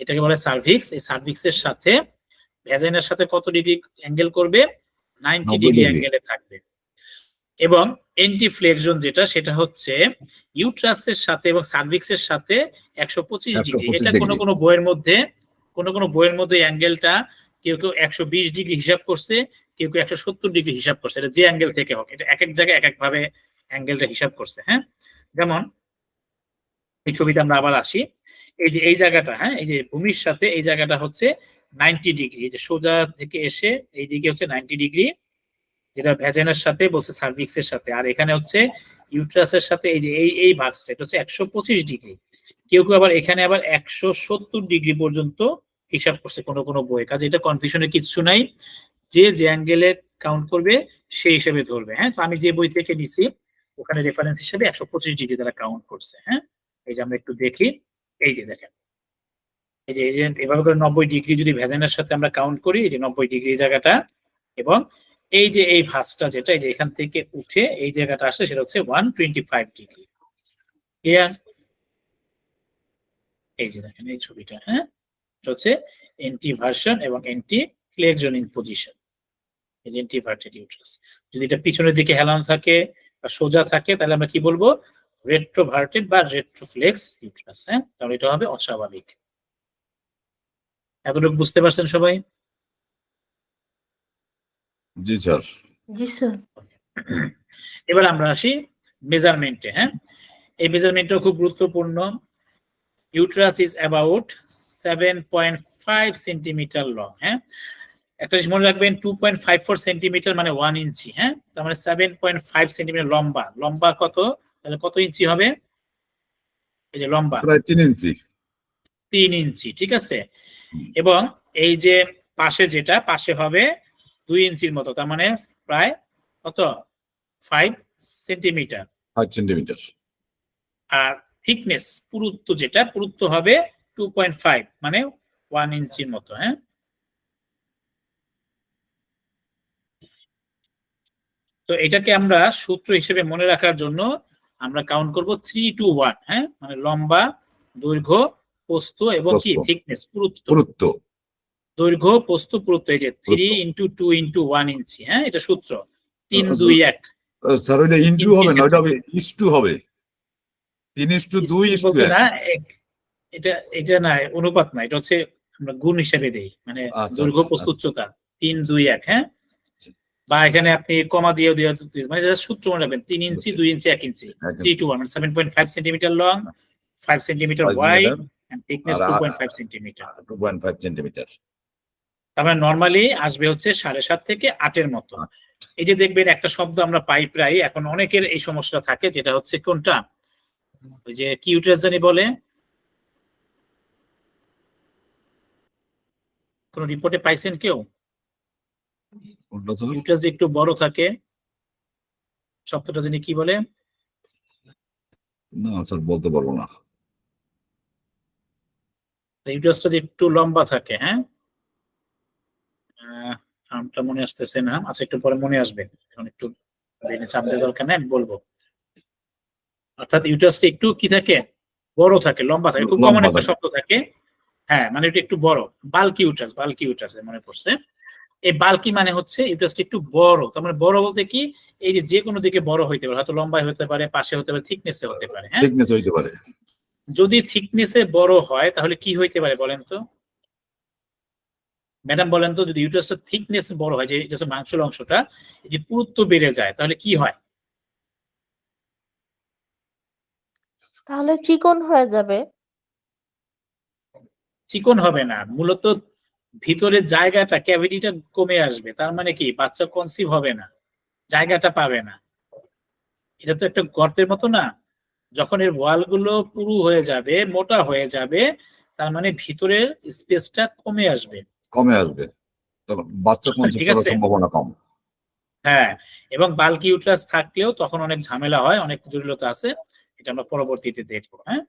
এটাকে বলে সার্ভিক্স। এই সার্ভিক্সের সাথে ভ্যাজাইনার সাথে কত ডিগ্রি অ্যাঙ্গেল করবে, 90 ডিগ্রি অ্যাঙ্গেলে থাকবে। এবং এন্টিফ্লেকশন যেটা, সেটা হচ্ছে ইউট্রাসের সাথে এবং সার্ভিক্সের সাথে 125 ডিগ্রি। এটা কোনো কোনো বইয়ের মধ্যে অ্যাঙ্গেলটা কেউ 120 ডিগ্রি হিসাব করছে, কেউ 170 ডিগ্রি হিসাব করছে। এটা যে অ্যাঙ্গেল থেকে হোক, এটা এক এক জায়গায় এক এক ভাবে অ্যাঙ্গেলটা হিসাব করছে। হ্যাঁ, যেমন এই ছবিতে আমরা আবার আসি, এই যে এই জায়গাটা, হ্যাঁ, এই যে ভূমির সাথে এই জায়গাটা হচ্ছে 90 ডিগ্রি, এই যে সোজা থেকে এসে এই দিকে হচ্ছে 90 ডিগ্রি, যেটা ভ্যাজাইনার সাথে বলছে সার্ভিক্সের সাথে। আর এখানে হচ্ছে ইউট্রাসের সাথে এই যে এই ভাগসটা, এটা হচ্ছে 125 ডিগ্রি। কেউ আবার এখানে আবার 170 ডিগ্রি পর্যন্ত হিসাব করছে কোনো কোনো বইয়ে। কাজে এটা কনফিউশনের কিছু নাই, যে অ্যাঙ্গেলে কাউন্ট করবে সেই হিসেবে ধরবে। হ্যাঁ, তো আমি যে বই থেকে নিছি ওখানে রেফারেন্স হিসেবে 125 ডিগ্রি দ্বারা কাউন্ট করছে। হ্যাঁ, এই যে আমরা একটু দেখি, এই যে দেখেন, এই যে এভাবে করে 90 ডিগ্রি যদি ভ্যাজাইনার সাথে আমরা কাউন্ট করি, এই যে 90 ডিগ্রি জায়গাটা, এবং এই যে এই ভাঁজটা যেটা এই যে এখান থেকে উঠে এই জায়গাটা আসছে সেটা হচ্ছে 125 ডিগ্রি। ক্লিয়ার? এই যে দেখেন এই ছবিটা, হ্যাঁ, এটা হচ্ছে এন্টিভার্সন এবং এন্টি ফ্লেক্সিং পজিশন। এই যে এন্টিভার্টেড ইউট্রাস। যদি এটা পিছনের দিকে হেলানো থাকে বা সোজা থাকে তাহলে আমরা কি বলবো? রেট্রোভার্টেড বা রেট্রোফ্লেক্স ইউট্রাস। হ্যাঁ, তাহলে এটা হবে অস্বাভাবিক। এতটুকু বুঝতে পারছেন সবাই? জি স্যার। জি স্যার। এবার আমরা আসি মেজারমেন্টে। হ্যাঁ, এই মেজারমেন্টও খুব গুরুত্বপূর্ণ। Uterus is about 7.5 centimeter long. হ্যাঁ, একটা জিনিস মনে রাখবেন, 2.54 সেন্টিমিটার মানে 1 ইঞ্চি। হ্যাঁ, তার মানে 7.5 সেন্টিমিটার লম্বা। লম্বা কত? তাহলে কত ইঞ্চি হবে? এই যে লম্বা প্রায় 3 ইঞ্চি। 3 ইঞ্চি, ঠিক আছে। এবং এই যে পাশে যেটা পাশে হবে 2 ইঞ্চির মতো, তার মানে প্রায় কত? 5 সেন্টিমিটার। 5 সেন্টিমিটার। আর থিকনেস পুরুত্ব যেটা পুরুত্ব হবে 2.5 মানে 1 ইঞ্চির মতো। হ্যাঁ, তো এটাকে আমরা সূত্র হিসেবে মনে রাখার জন্য আমরা কাউন্ট করব 3 to 1। হ্যাঁ, মানে লম্বা, দৈর্ঘ্য, প্রস্থ এবং কি প্রস্থ। থিকনেস পুরুত্ব। পুরুত্ব। দৈর্ঘ্য, প্রস্থ, পুরুত্ব, এই যে 3 into 2 into 1 ইঞ্চি। হ্যাঁ, এটা সূত্র 3, 2, 1। স্যার ওইটা ইনটু ইঞ্চির হবে না, ওইটা ক্ষেত্রে হবে ইসটু হবে। 3:2 বলতে 1। না, এটা এটা না অনুপাত না, এটা হচ্ছে আমরা গুণ হিসেবে দেই, মানে আচ্ছা দৈর্ঘ্য, আচ্ছা প্রস্থ, আচ্ছা। উচ্চতা 3, 2, 1। হ্যাঁ, আচ্ছা। বা এখানে আপনি কমা দিয়ে মানে এটা সূত্র মনে রাখবেন 3 ইঞ্চি, বুঝছি। 2 ইঞ্চি, 1 ইঞ্চি। 1 3 to ইঞ্চি। 1 মানে 7.5 centimeter long, 5 centimeter 5 wide meter and thickness আর 2.5 সেন্টিমিটার। 2.5 সেন্টিমিটার। তার মানে নরমালি আসবে হচ্ছে 7.5 থেকে 8 এর মতো। এই যে দেখবেন একটা শব্দ আমরা পাই প্রায়, এখন অনেকের এই সমস্যা থাকে, যেটা হচ্ছে কোনটা? ওই যে কি ইউট্রাস জানি বলে, কোন রিপোর্টে পাইছেন কেউ? কোনটা স্যার? ইউট্রাস যে একটু বড় থাকে, শব্দটা জানি কি বলে? না স্যার বলতে পারবো না। ইউট্রাসটা যে একটু লম্বা থাকে। হ্যাঁ, নামটা মনে আসতেছে না, আচ্ছা একটু পরে মনে আসবে, এখন একটু ব্রেনে চাপ দেওয়ার দরকার নেই, আমি বলবো। অর্থাৎ ইউট্রাসটা একটু কি থাকে? বড় থাকে, লম্বা থাকে, খুব কমন লম্বা একটা থাকে। শব্দ থাকে। হ্যাঁ, মানে এটা একটু বড়, বাল্কি ইউট্রাস। বাল্কি ইউট্রাস মনে পড়ছে। এই বাল্কি মানে হচ্ছে ইউট্রাসটা একটু বড়। তার মানে বড় বলতে কি, এই যে যে কোনো দিকে বড় হইতে পারে, হয়তো লম্বায় হতে পারে, পাশে হতে পারে, থিকনেসে হতে পারে। হ্যাঁ, থিকনেস হইতে পারে। যদি থিকনেসে বড় হয় তাহলে কি হইতে পারে বলেন তো? ম্যাডাম বলেন তো, যদি ইউট্রাসটা থিকনেস বড় হয়, যে এটা হচ্ছে মাংসের অংশটা, যদি পুরুত্ব বেড়ে যায় তাহলে কি হয়? তাহলে চিকন হয়ে যাবে। চিকন হবে না, মূলত ভিতরের জায়গাটা, ক্যাভিটিটা কমে আসবে। তার মানে কি, বাচ্চা কনসিভ হবে না, জায়গাটা পাবে না। এটা তো একটা গর্তের মতো না? যখন এর ওয়াল গুলো পুরু হয়ে যাবে, মোটা হয়ে যাবে, তার মানে ভিতরের স্পেসটা কমে আসবে। কমে আসবে, তখন বাচ্চা কনসিভ ঠিক করার আছে। সম্ভাবনা কম। হ্যাঁ, এবং বাল্কি ইউট্রাস থাকলেও তখন অনেক ঝামেলা হয়, অনেক জটিলতা আছে, এটা আমরা পরবর্তীতে দেখবো। হ্যাঁ,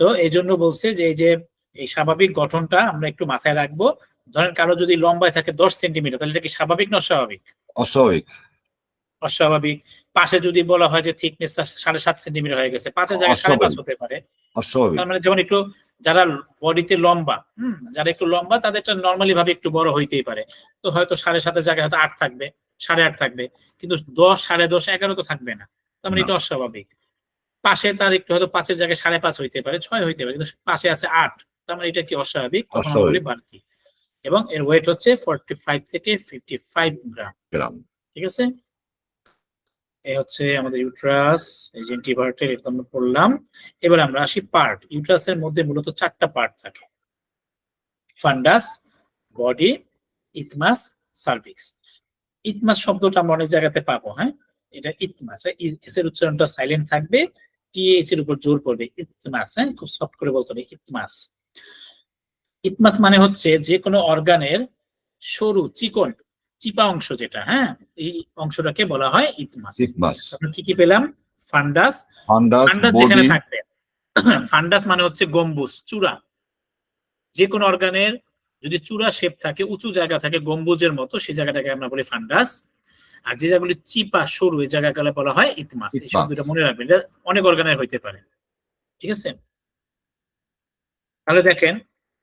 তো এই জন্য বলছে যে এই যে এই স্বাভাবিক গঠনটা আমরা একটু মাথায় রাখবো। ধরেন কারো যদি লম্বায় থাকে 10 সেন্টিমিটার, তাহলে এটা কি স্বাভাবিক না অস্বাভাবিক? অস্বাভাবিক। অস্বাভাবিক। পাশে যদি বলা হয় যে থিকনেস 7.5 সেন্টিমিটার হয়ে গেছে, 5 জায়গায় 5.5 অস্বাভাবিক। হতে পারে। অস্বাভাবিক। তার মানে যেমন একটু যারা বডিতে লম্বা, যারা একটু লম্বা তাদেরটা নর্মালি ভাবে একটু বড় হইতেই পারে। তো হয়তো 7.5 জায়গায় হয়তো 8 থাকবে, 8.5 থাকবে, কিন্তু 10, 10.5, 11 তো থাকবে না। তার মানে না। এটা অস্বাভাবিক। পাশে তার একটু হয়তো 5 জায়গায় 5.5 হইতে পারে, 6 হইতে পারে, কিন্তু পাশে আছে 8। তার মানে এটা কি অস্বাভাবিক? তখন আমরা বলি অস্বাভাবিক। বাল্কি। এবং এর ওয়েট হচ্ছে 45 থেকে 55 গ্রাম। গ্রাম। ঠিক আছে। এই হচ্ছে আমাদের ইউট্রাস, এই যে ইন্টিভার্টেড, এটা আমরা পড়লাম। এবার আমরা আসি পার্ট। ইউট্রাসের মধ্যে মূলত 4টা পার্ট থাকে: ফান্ডাস, বডি, ইথমাস, সার্ভিক্স। ইথমাস শব্দটা আমরা অনেক জায়গাতে পাবো। হ্যাঁ, এটা ইথমাস, এস এর উচ্চারণটা সাইলেন্ট থাকবে, টিএইচ এর উপর জোর পড়বে, ইথমাস। হ্যাঁ, খুব সফট করে বলতে হবে ইথমাস। ইথমাস মানে হচ্ছে যে কোনো অর্গানের সরু, চিকন, চিপা অংশ যেটা, হ্যাঁ, এই অংশটাকে বলা হয় ইথমাস। থিকনেস। আমরা কি কি পেলাম? ফান্ডাস। ফান্ডাস, ফান্ডাস যেখানে বডি। থাকবে, ফান্ডাস মানে হচ্ছে গম্বুজ, চূড়া। যে কোনো অর্গানের যদি চূড়া শেপ থাকে, উঁচু জায়গা থাকে গম্বুজের মতো, সেই জায়গাটাকে আমরা বলি ফান্ডাস। আর যে জায়গাগুলি চিপা সরু, এই জায়গাগুলো বলা হয় ইতমাস। এই শব্দটা মনে রাখবেন, এটা অনেক অর্গানের হইতে পারে। ঠিক আছে, তাহলে দেখেন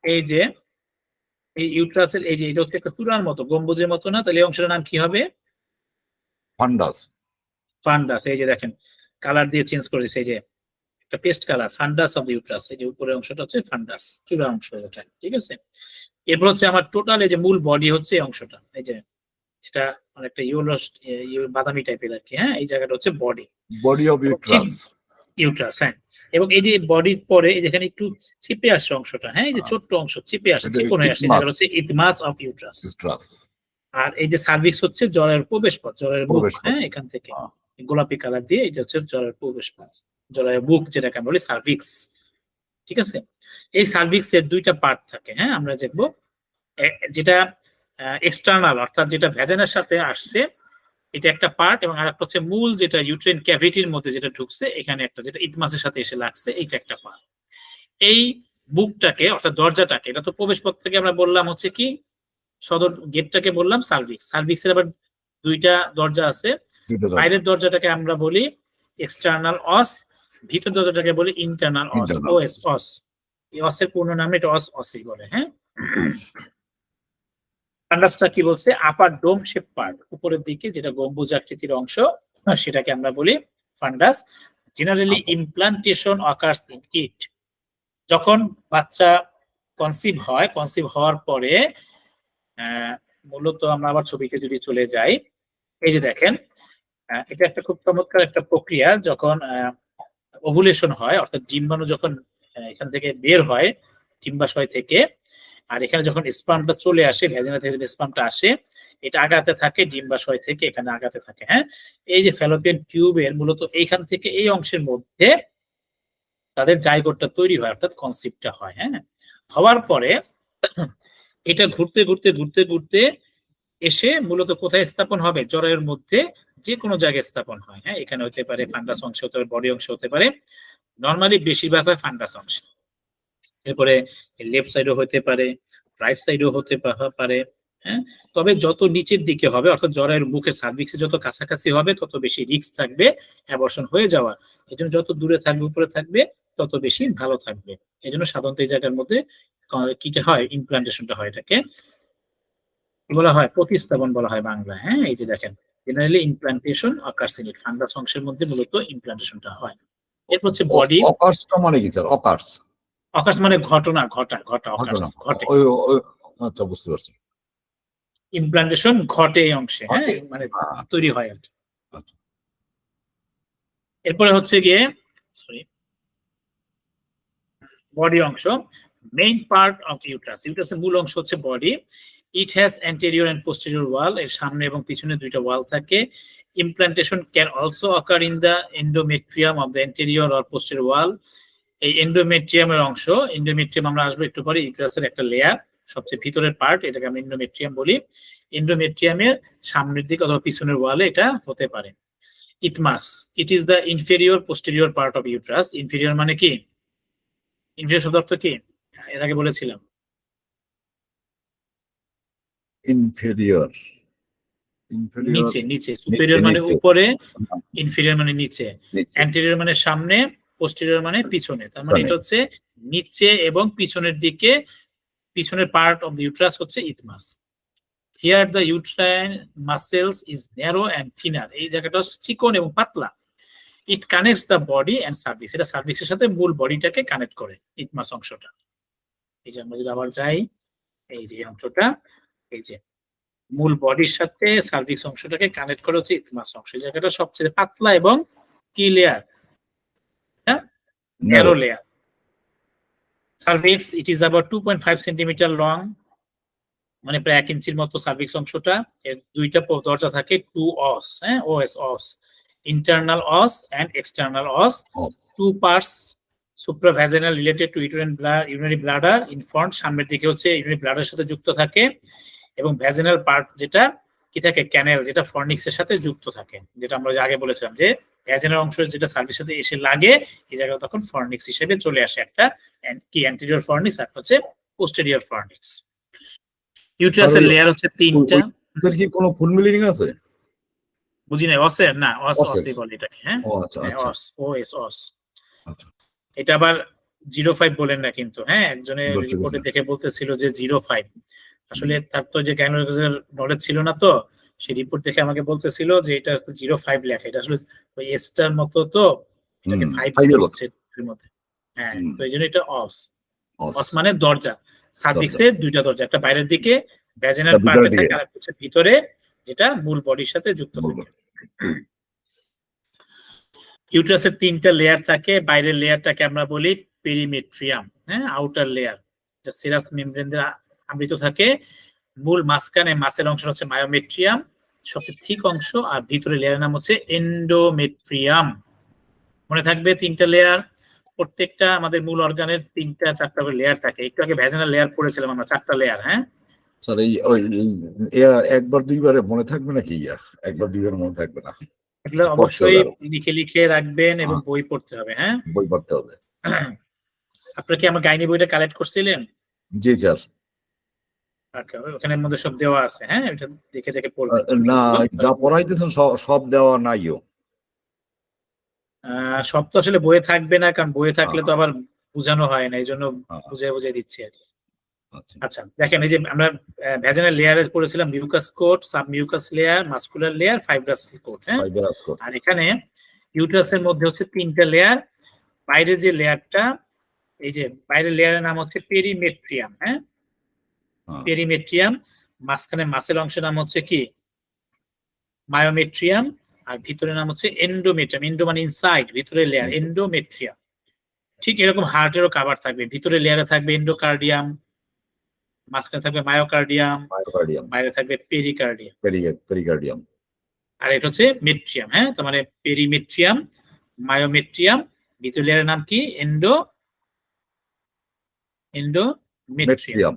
এই যে এই ইউট্রাসের এই যে এটা হচ্ছে একটা চূড়ার মতো, গম্বুজের মতো না, তাহলে এই অংশটার নাম কি হবে? ফান্ডাস। ফান্ডাস। এই যে দেখেন কালার দিয়ে চেঞ্জ করে দিচ্ছে, এই যে একটা paste colour, fundus of uterus. এই যে উপরের অংশটা হচ্ছে ফান্ডাস, চূড়া অংশ এটা। ঠিক আছে, এরপর হচ্ছে আমার টোটাল এই যে মূল বডি হচ্ছে এই অংশটা, এই যে যেটা অনেকটা বাদামি টাইপের আর কি। হ্যাঁ, এই জায়গাটা হচ্ছে body, body of uterus. Uterus. হ্যাঁ, এবং এই যে বডির পরে যেখানে একটু চিপে আসছে অংশটা, হ্যাঁ, এই যে ছোট্ট অংশ চিপে আসছে, চিকন হয়ে আসছে, জায়গাটা হচ্ছে ইতমাস অফ ইউট্রাস। আর এই যে সার্ভিক্স হচ্ছে জলের প্রবেশ পথ, জলের মুখ। হ্যাঁ, এখান থেকে গোলাপি কালার দিয়ে এটা হচ্ছে জলের প্রবেশ পথ, জলের বুক, যেটাকে আমরা বলি সার্ভিক্স। ঠিক আছে, এই সার্ভিক্স এর দুইটা পার্ট থাকে। হ্যাঁ, আমরা দেখবো যেটা এক্সটার্নাল, অর্থাৎ যেটা ভ্যাজানের সাথে আসছে, এটা একটা পার্ট, এবং আরেকটা হচ্ছে মূল, যেটা ইউট্রেন ক্যাভিটির মধ্যে যেটা ঢুকছে, এখানে একটা যেটা ইতমাসের সাথে এসে লাগছে, এইটা একটা পার্ট। এই বুকটাকে অর্থাৎ দরজাটাকে, এটা তো প্রবেশ পথ থেকে আমরা বললাম হচ্ছে কি সদর গেটটাকে বললাম সার্ভিক্স। সার্ভিক্সের আবার দুইটা দরজা আছে, বাইরের দরজাটাকে আমরা বলি এক্সটার্নাল অস, ভিতর দরজাটাকে বলি ইন্টারনাল অস, ওএস অস। এই অসের পূর্ণ নাম এটা অস, অসই বলে। হ্যাঁ, ফান্ডাসটা কি বলছে? আপার ডোম শেপ পার্ট, উপরের দিকে যেটা গম্বুজ আকৃতির অংশ, সেটাকে আমরা বলি ফান্ডাস। Generally implantation occurs in it. যখন বাচ্চা কনসিভ হয়, কনসিভ হওয়ার পরে মূলত আমরা আবার ছবিতে যদি চলে যাই, এই যে দেখেন এটা একটা খুব চমৎকার একটা প্রক্রিয়া। যখন ওভুলেশন হয়, অর্থাৎ ডিম্বাণু যখন এখান থেকে বের হয় ডিম্বাশয় থেকে, আর এখানে যখন স্পার্মটা চলে আসে, ভ্যাজিনা থেকে স্পার্মটা আসে, এটা আগাতে থাকে ডিম্বাশয় থেকে, এখানে আগাতে থাকে। হ্যাঁ, এই যে ফ্যালোপিয়ান টিউবের মূলত এইখান থেকে এই অংশের মধ্যে তাদের জাইগোটটা তৈরি হয়, অর্থাৎ কনসিপ্টটা হয়। হ্যাঁ, হওয়ার পরে এটা ঘুরতে ঘুরতে ঘুরতে ঘুরতে এসে মূলত কোথায় স্থাপন হবে? জরায়ুর মধ্যে যে কোনো জায়গায় স্থাপন হয়। হ্যাঁ, এখানে হতে পারে ফান্ডাস অংশ, হতে পারে বডি অংশ, হতে পারে, নর্মালি বেশিরভাগ হয় ফান্ডাস অংশ। এরপরে লেফট সাইডও হতে পারে, রাইট সাইডও হতে পারে। হ্যাঁ, তবে যত নিচের দিকে হবে, অর্থাৎ জরায়ুর মুখের সার্ভিক্সে যত কাছাকাছি হবে, তত বেশি রিস্ক থাকবে অ্যাবর্শন হয়ে যাওয়ার। এই জন্য যত দূরে থাকবে, উপরে থাকবে, তত বেশি ভালো থাকবে। এই জন্য সাধারণত এই জায়গার মধ্যে কিটা হয়, ইমপ্লান্টেশনটা হয়। এটাকে বলা হয় প্রতিস্থাপন বলা হয় বাংলায়। হ্যাঁ, এই যে দেখেন generally implantation occurs in it, ফান্ডাস অংশের মধ্যে মূলত ইমপ্লান্টেশনটা হয়। এরপর হচ্ছে বডি। অকার্সটা মানে কি স্যার? অকার্স, অকার্স মানে ঘটনা, ঘটা, অকার্স ঘটে। আচ্ছা, বুঝতে পারছি। ইমপ্লান্টেশন ঘটে এই অংশে। হ্যাঁ, মানে তৈরি হয় আর কি। এরপরে হচ্ছে গিয়ে সরি বডি অংশ, মেইন পার্ট অফ ইউট্রাস। ইউট্রাসের মূল অংশ হচ্ছে body. It has anterior and posterior wall, এর সামনে এবং পিছনে দুইটা ওয়াল থাকে। Implantation can also occur in the endometrium of the anterior or posterior wall. এই এন্ডোমেট্রিয়ামের অংশ, এন্ডোমেট্রিয়াম আমরা আসবো একটু পরে, ইউট্রাসের একটা লেয়ার, সবচেয়ে ভিতরের পার্ট, এটাকে আমরা এন্ডোমেট্রিয়াম বলি। এন্ডোমেট্রিয়ামের সামনের দিকে অথবা পিছনের ওয়ালে এটা হতে পারে। Isthmus, it is the inferior posterior part of uterus. Inferior মানে কি? ইনফেরিয়র শব্দ অর্থ কি এর আগে বলেছিলাম? ইনফেরিয়র, নিচে, নিচে। সুপেরিয়র মানে উপরে, ইনফেরিয়র মানে নিচে, অ্যান্টেরিয়র মানে সামনে, পোস্টেরিয়র মানে পিছনে। তার মানে এটা হচ্ছে নিচে এবং পিছনের দিকে, পিছনের পার্ট অফ দ্য ইউট্রাস হচ্ছে isthmus. Here the uterine muscles is narrow and thinner, এই জায়গাটা চিকন এবং পাতলা। It connects the body and cervix, এটা সার্ভিসের সাথে মূল বডিটাকে কানেক্ট করে ইতমাস অংশটা। এই যে আমরা যদি আবার যাই, এই যে অংশটা, এই যে মূল বডির সাথে সার্ভিস অংশটাকে কানেক্ট করে হচ্ছে ইতমাস অংশ। এই জায়গাটা সবচেয়ে পাতলা এবং কি layer? Narrow layer. Cervix, it is about 2.5 centimetre long, মানে প্রায় 1 ইঞ্চির মতো সার্ভিক্স অংশটা। এর দুইটা দরজা থাকে, টু অস, হ্যাঁ, OS os, internal os and external os. Two parts supravaginal related to urinary bladder in front, সামনের দিকে হচ্ছে ইউরিনারি ব্লাডারের সাথে যুক্ত থাকে, এবং ভ্যাজিনাল পার্ট যেটা কি থাকে, ক্যানেল, যেটা ফর্নিক্সের সাথে যুক্ত থাকে, যেটা আমরা আগে বলেছিলাম যে ভ্যাজিনাল অংশ যেটা সার্ভিসের সাথে এসে লাগে, এই জায়গাটা তখন ফর্নিক্স হিসেবে চলে আসে, একটা কি অ্যান্টেরিয়র ফর্নিক্স আর হচ্ছে পোস্টেরিয়র ফর্নিক্স। ইউট্রাসের ওই- লেয়ার হচ্ছে তিনটা। ওদের কি কোনো ফুল মিলিং আছে? বুঝি নাই, অসের না, অসের। অসই বলে এটাকে, হ্যাঁ ও আচ্ছা হ্যাঁ, আচ্ছা অস, ও এস, অস। আচ্ছা। এটা আবার 05 বলেন না কিন্তু, হ্যাঁ, একজনের বুঝছি, রিপোর্টে বুঝছি। দেখে বলতেছিল যে 05। আসলে তার তো যে গাইনোকোলজির নলেজ ছিল না, তো সেই রিপোর্ট দেখে আমাকে বলতেছিল যে এটা 05 লেখা, এটা আসলে ওই এসটার মতো, তো এটাকে 5 ফাইভের মতো। বুঝছে এর মধ্যে। হ্যাঁ, হুম, তো এই জন্য এটা অস। অস। অস মানে দরজা। সার্ভিক্সের দুইটা দরজা, একটা বাইরের দিকে ভ্যাজিনাল এটা ভিতরের পার্টে দিকে থাকে, আর একটা হচ্ছে ভিতরে, যেটা মূল বডির সাথে যুক্ত বলবো। থাকে। ইউট্রাসের তিনটা লেয়ার থাকে। বাইরের লেয়ারটাকে আমরা বলি পেরিমেট্রিয়াম, হ্যাঁ, আউটার লেয়ার, এটা সিরাস মেমব্রেন দিয়ে আবৃত থাকে। মূল মাঝখানে মাসের অংশ হচ্ছে মায়োমেট্রিয়াম, সবচেয়ে থিক অংশ, আর ভিতরে লেয়ারের নাম হচ্ছে এন্ডোমেট্রিয়াম। মনে থাকবে তিনটা লেয়ার, প্রত্যেকটা আমাদের মূল অর্গানের 3-4টা করে লেয়ার থাকে। একটু আগে ভ্যাজিনাল লেয়ার পড়েছিলাম আমরা, 4টা লেয়ার, হ্যাঁ। স্যার একবার দুইবারে মনে থাকবে নাকি? একবার দুইবার মনে থাকবে না, এগুলো পড়তে হবে অবশ্যই আরো। লিখে লিখে রাখবেন এবং হ্যাঁ, বই পড়তে হবে, হ্যাঁ। বই পড়তে হবে। আপনারা কি আমার গাইনি বইটা কালেক্ট করছিলেন? জি স্যার। আচ্ছা, ওখানের মধ্যে সব দেওয়া আছে, হ্যাঁ, এটা দেখে দেখে পড়বেন না, চ্যাপ্টারগুলো। যা পড়াইতেছেন সব দেওয়া নাইও। সব তো আসলে বইয়ে থাকবে না, কারণ বইয়ে থাকলে হ্যাঁ, তো আবার বোঝানো হয় না, এই জন্য হ্যাঁ, বুঝে বুঝে দিচ্ছি আর কি। আচ্ছা। আচ্ছা, দেখেন, এই যে আমরা ভ্যাজিনাল লেয়ারে পড়েছিলাম mucous coat, sub mucous layer, muscular layer, fibrous coat, হ্যাঁ। ফাইবার আসকর। আর এখানে ইউটারাসের মধ্যে হচ্ছে 3টা লেয়ার। বাইরের যে লেয়ারটা, এই যে বাইরের লেয়ারের নাম হচ্ছে পেরিমেট্রিয়াম, হ্যাঁ, হ্যাঁ, পেরিমেট্রিয়াম। মাঝখানে মাসের অংশের নাম হচ্ছে কি, মায়োমেট্রিয়াম। আর ভিতরের নাম হচ্ছে এন্ডোমেট্রিয়াম, এন্ডো মানে ইনসাইড, ভিতরের লেয়ার এন্ডোমেট্রিয়াম। ঠিক এরকম হার্টেরও কাভার থাকবে, ভিতরের লেয়ারে থাকবে এন্ডোকার্ডিয়াম, মাঝখানে থাকবে মায়োকার্ডিয়াম, মায়োকার্ডিয়াম, বাইরে থাকবে পেরিকার্ডিয়াম, পেরিকার্ডিয়াম। আর এটা হচ্ছে মেট্রিয়াম, হ্যাঁ। তার মানে পেরিমেট্রিয়াম, মায়োমেট্রিয়াম, ভিতরের লেয়ারের নাম কি, এন্ডোমেট্রিয়াম। মেট্রিয়াম।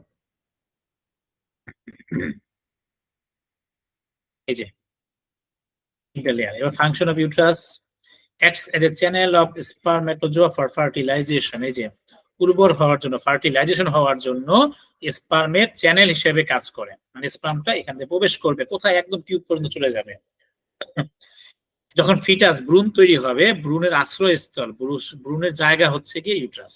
এই যে তিনটা লেয়ার। এবার function of uterus acts as a channel of spermatozoa for fertilization। এই যে উর্বর হওয়ার জন্য, ফার্টিলাইজেশন হওয়ার জন্য স্পার্মের চ্যানেল হিসেবে কাজ করে। মানে স্পার্মটা এখান থেকে প্রবেশ করবে কোথায়, একদম টিউব পর্যন্ত চলে যাবে। যখন ফিটাস ভ্রূণ তৈরি হবে, ভ্রূণের আশ্রয়স্থল, ভ্রূণের জায়গা হচ্ছে গিয়ে uterus.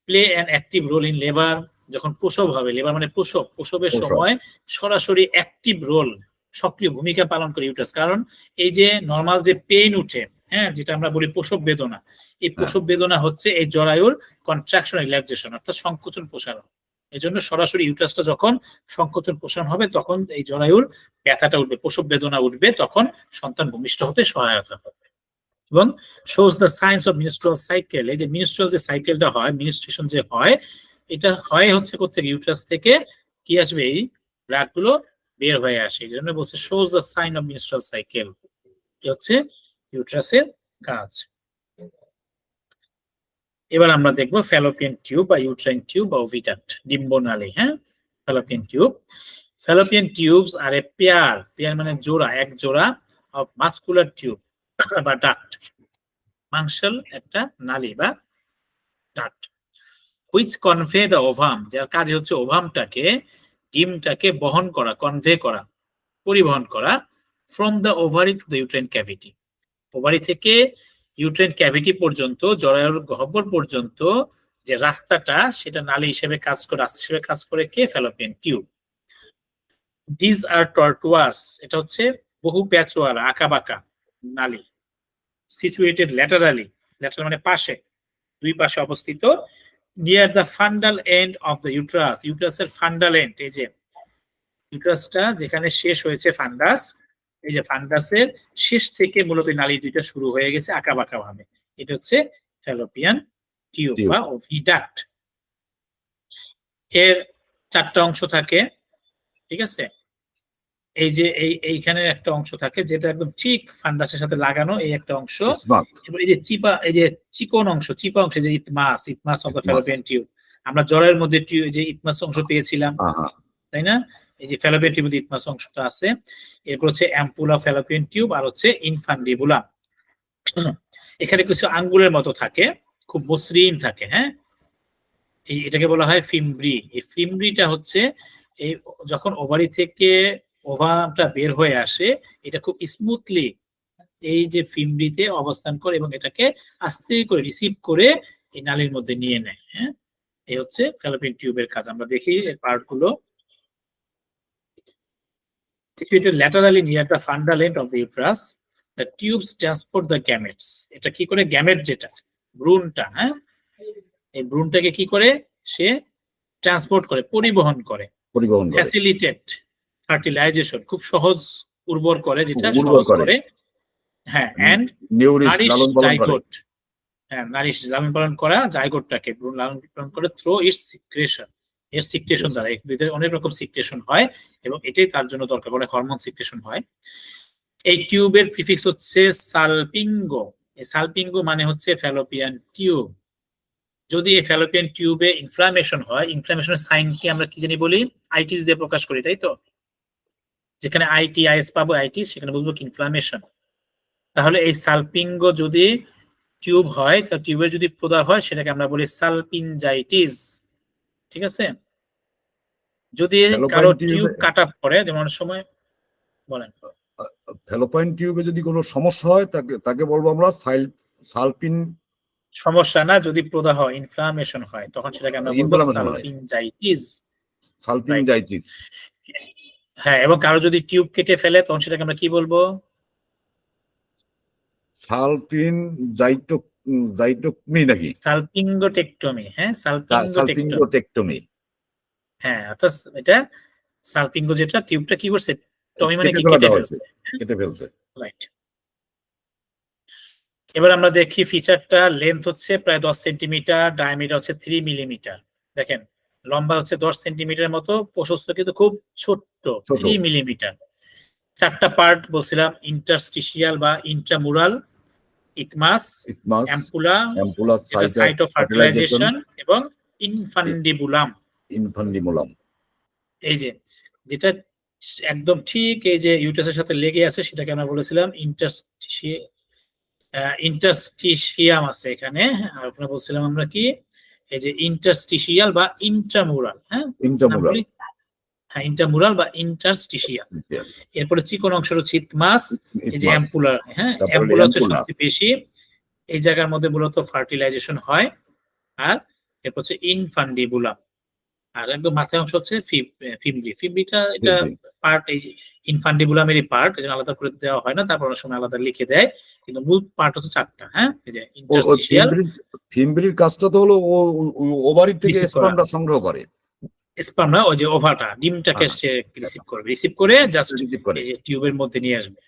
Play an active role in labour, যখন প্রসব হবে, লেবার মানে প্রসবের প্রসব। সময় সরাসরি অ্যাক্টিভ রোল, সক্রিয় ভূমিকা পালন করে ইউট্রাস। কারণ এই যে নর্মাল যে পেইন উঠে, হ্যাঁ, যেটা আমরা বলি প্রসব বেদনা, এই প্রসব বেদনা হচ্ছে এই জরায়ুর কন্ট্রাকশন রিল্যাক্সেশন, অর্থাৎ সংকোচন প্রসারণ। এই জন্য সরাসরি ইউট্রাসটা যখন সংকোচন প্রসারণ হবে, তখন এই জরায়ুর ব্যথাটা উঠবে, প্রসব বেদনা উঠবে, তখন সন্তান ভূমিষ্ঠ হতে সহায়তা হবে। এবং shows the signs of menstrual cycle. এই যে মিনিস্ট্রাল যে সাইকেলটা হয়, মিনিস্ট্রেশন যে হয়, এটা হয় হচ্ছে কোথেকে, ইউট্রাস থেকে কি আসবে, এই ব্লাড গুলো বের হয়ে আসে। এই জন্য বলছে shows the sign of menstrual cycle, হচ্ছে ইউট্রাসের কাজ। এবার আমরা দেখবো ফ্যালোপিয়ান টিউব বা ইউট্রাইন টিউব বা ওভিডাক্ট, ডিম্বনালী, হ্যাঁ, fallopian tube. Fallopian tubes are a pair মানে জোড়া, এক জোড়া, অফ মাসকুলার টিউব বা ডাক্ট, মাংসল একটা নালী বা duct, which convey the ovum, যার কাজ হচ্ছে ওভামটাকে, ডিমটাকে বহন করা, কনভে করা, পরিবহন করা, from the ovary to the uterine cavity, ovary থেকে ইউট্রাইন ক্যাভিটি পর্যন্ত, জরায়ুর গহ্বর পর্যন্ত যে রাস্তাটা, সেটা নালী হিসেবে কাজ করে, রাস্তা হিসেবে কাজ করে কে, ফ্যালোপিয়ান টিউব। দিজ আর টর্টুয়াস, এটা হচ্ছে বহু প্যাচওয়ালা, আঁকা বাঁকা নালী। সিচুয়েটেড ল্যাটারালি, ল্যাটারাল মানে পাশে, দুই পাশে অবস্থিত। Near the fundal end of the uterus, ইউট্রাসের ফান্ডাল এন্ড, এই যে ইউট্রাসটা যেখানে শেষ হয়েছে ফান্ডাস, এই যে ফান্ডাসের শেষ থেকে মূলত নালী দুইটা শুরু হয়ে গেছে আঁকা বাঁকা ভাবে, এটা হচ্ছে ফ্যালোপিয়ান টিউব টিউব। বা ওভিডাক্ট। এর 4টা অংশ থাকে, ঠিক আছে। এই যে এইখানে একটা অংশ থাকে যেটা একদম ঠিক ফান্ডাসের সাথে লাগানো, এই একটা অংশ। স্মার্ট। এবং এই যে এই যে চিকন অংশ, চিপা অংশ, যে isthmus of the isthmus. Fallopian tube. আমরা জরায়ুর মধ্যে যে ইথমাস অংশ পেয়েছিলাম, হ্যাঁ, তাই না? এই যে ফ্যালোপিয়ান টিউবের ইথমাস অংশটা আছে। এরপর হচ্ছে অ্যাম্পুলা ফ্যালোপিয়ান টিউব, আর হচ্ছে ইনফান্ডিবুলাম। এখানে কিছু আঙ্গুলের মতো থাকে, খুব মসৃণ থাকে, হ্যাঁ, এটাকে বলা হয় ফিমব্রি। এই ফিমব্রিটা হচ্ছে এই যখন ওভারি থেকে ওভামটা বের হয়ে আসে, এটা খুব স্মুথলি এই যে ফিমরিতে অবস্থান করে এবং এটাকে আস্তে করে রিসিভ করে এই নালীর মধ্যে নিয়ে নেয়। হ্যাঁ, এই হচ্ছে ফ্যালোপিয়ান টিউবের কাজ। আমরা দেখি এর পার্ট গুলো। Laterally near the fundal end of the uterus, the tubes transport the gametes. এটা কি করে, গ্যামেট যেটা ভ্রূণটা, হ্যাঁ, এই ভ্রূণটাকে কি করে সে ট্রান্সপোর্ট করে, পরিবহন করে, ফ্যাসিলিটেট ফার্টিলাইজেশন, খুব সহজ উর্বর করে, যেটা সহজ করে। হ্যাঁ, এন্ড নারিশ জাইগোট, হ্যাঁ, নারিশ লালন পালন করা জাইগোটটাকে ভ্রূণ লালন পালন করে থ্রো ইটস সিক্রেশন, এর সিক্রেশন দ্বারা। এর ভিতরে অনেক রকম সিক্রেশন হয় এবং এটাই তার জন্য দরকার পড়ে, হরমোন সিক্রেশন হয়। এই টিউবের প্রিফিক্স হচ্ছে সালপিঙ্গো। এই সালপিঙ্গো মানে হচ্ছে ফ্যালোপিয়ান টিউব। যদি এই ফ্যালোপিয়ান টিউবে ইনফ্লামেশন হয়, ইনফ্লামেশনের সাইনকে আমরা কি জানি বলি, আইটিস দিয়ে প্রকাশ করি, তাই তো? যেখানে আইটিআইএস পাবো আইটিস, সেখানে বুঝবো কি ইনফ্লামেশন। তাহলে এই সালপিঙ্গো যদি টিউব হয়, তাহলে টিউবের যদি প্রদাহ হয়, সেটাকে আমরা বলি সালপিনজাইটিস। ঠিক আছে? যদি কারো টিউব কাটা পড়ে, যেমন অনেক সময় বলেন ফ্যালোপিয়ান টিউবে যদি কোনো সমস্যা হয়, তাকে বলবো আমরা সালপিন। সমস্যা না, যদি প্রদাহ হয়, ইনফ্লামেশন হয়, তখন সেটাকে আমরা বলবো সালপিনজাইটিস। সালপিনজাইটিস। হ্যাঁ, এবং কারো যদি টিউব কেটে ফেলে, তখন সেটাকে আমরা কি বলবো? সালপিনজাইটোমি নাকি সালপিঙ্গোটেক্টমি। হ্যাঁ, সালপিঙ্গোটেক্টমি। হ্যাঁ, অর্থাৎ এটা সালপিঙ্গো, যেটা টিউবটা কি করছে, টমি মানে কি, কেটে ফেলছে। রাইট। এবার আমরা দেখি ফিচারটা। লেন্থ হচ্ছে প্রায় 10 সেন্টিমিটার, ডায়ামিটার হচ্ছে 3 মিলিমিটার। দেখেন, লম্বা হচ্ছে 10 সেন্টিমিটার মতো, প্রশস্ত কিন্তু খুব ছোট্ট, 3 মিলিমিটার। 4টা পার্ট বলছিলাম, ইন্টারস্টিশিয়াল বা intramural, isthmus, ampulla, site of fertilization, এবং ইনফান্ডিবুলাম। এই যে যেটা একদম ঠিক এই যে ইউটাসের সাথে লেগে আছে, সেটাকে আমরা বলেছিলাম ইন্টারস্টিশিয়াম আছে এখানে। আর ওখানে বলছিলাম আমরা কি, এই যে ইন্টারস্টিশিয়াল বা ইন্ট্রামুরাল। হ্যাঁ, ইন্টারমুরাল বা ইন্টারস্টিশিয়াল। এরপরে চিকন অংশ হচ্ছে ইথমাস, এই যে অ্যাম্পুলার। হ্যাঁ, অ্যাম্পুলার হচ্ছে সবচেয়ে বেশি, এই জায়গার মধ্যে মূলত ফার্টিলাইজেশন হয়। আর এরপর হচ্ছে ইনফান্ডিবুলাম, আর একদম মাথায় অংশ হচ্ছে ফিমবি। ফিমবিটা এটা পার্ট, এই ইনফান্ডিবুলামেরই পার্ট, এজন্য আলাদা করে দেওয়া হয় না, তারপর অনেক সময় আলাদা লিখে দেয়, কিন্তু মূল পার্ট হচ্ছে 4টা। হ্যাঁ, এই যে ইন্টারস্টিশিয়াল। ফিমবির কাজটা তো হলো ওভারি থেকে স্পার্মটা সংগ্রহ করে। স্পার্ম না, ওই যে ওভাটা, ডিমটাকে সে রিসিভ করে জাস্ট এই যে টিউবের মধ্যে নিয়ে আসবে।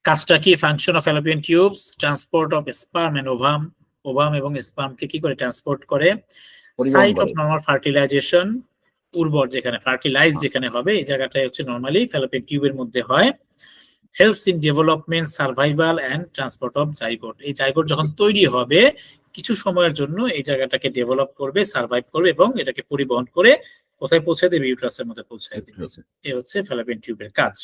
কাজটা কি? Function of fallopian tubes, transport of sperm and ovum, ovum এবং স্পার্মকে কি করে ট্রান্সপোর্ট করে, সাইট অফ নরমাল ফার্টিলাইজেশন, উর্বর যেখানে ফার্টিলাইজ যেখানে হবে, এই জায়গাটাই হচ্ছে নরমালি ফ্যালোপিয়ান টিউবের মধ্যে হয়। Helps in development, survival and transport of zygote. এই জাইগোট যখন তৈরি হবে, কিছু সময়ের জন্য এই জায়গাটাকে ডেভেলপ করবে, সার্ভাইভ করবে এবং এটাকে পরিবহন করে কোথায় পৌঁছে দেবে? ইউট্রাসের মধ্যে পৌঁছে দেবে। এই হচ্ছে ফ্যালোপিয়ান টিউবের কাজ।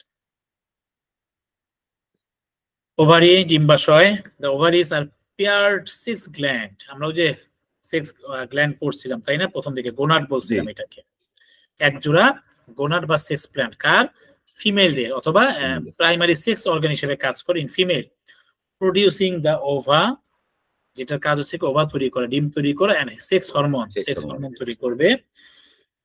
ওভারি, ডিম্বাশয়। The ovaries are paired 6 gland. আমরা ওই যে 6 গ্ল্যান্ড পড়ছিলাম, তাই না? প্রথম দিকে গোনাড বলছিলাম এটাকে। এক জোড়া গোনাড বা সেক্স প্ল্যান্ট, কার? ফিমেলদের, অথবা প্রাইমারি সেক্স অর্গান হিসেবে কাজ করে ইন ফিমেল। প্রোডিউসিং দ্য ওভা, যেটার কাজ হচ্ছে ওভা তৈরি করা, ডিম তৈরি করা, এন্ড সেক্স হরমোন তৈরি করবে।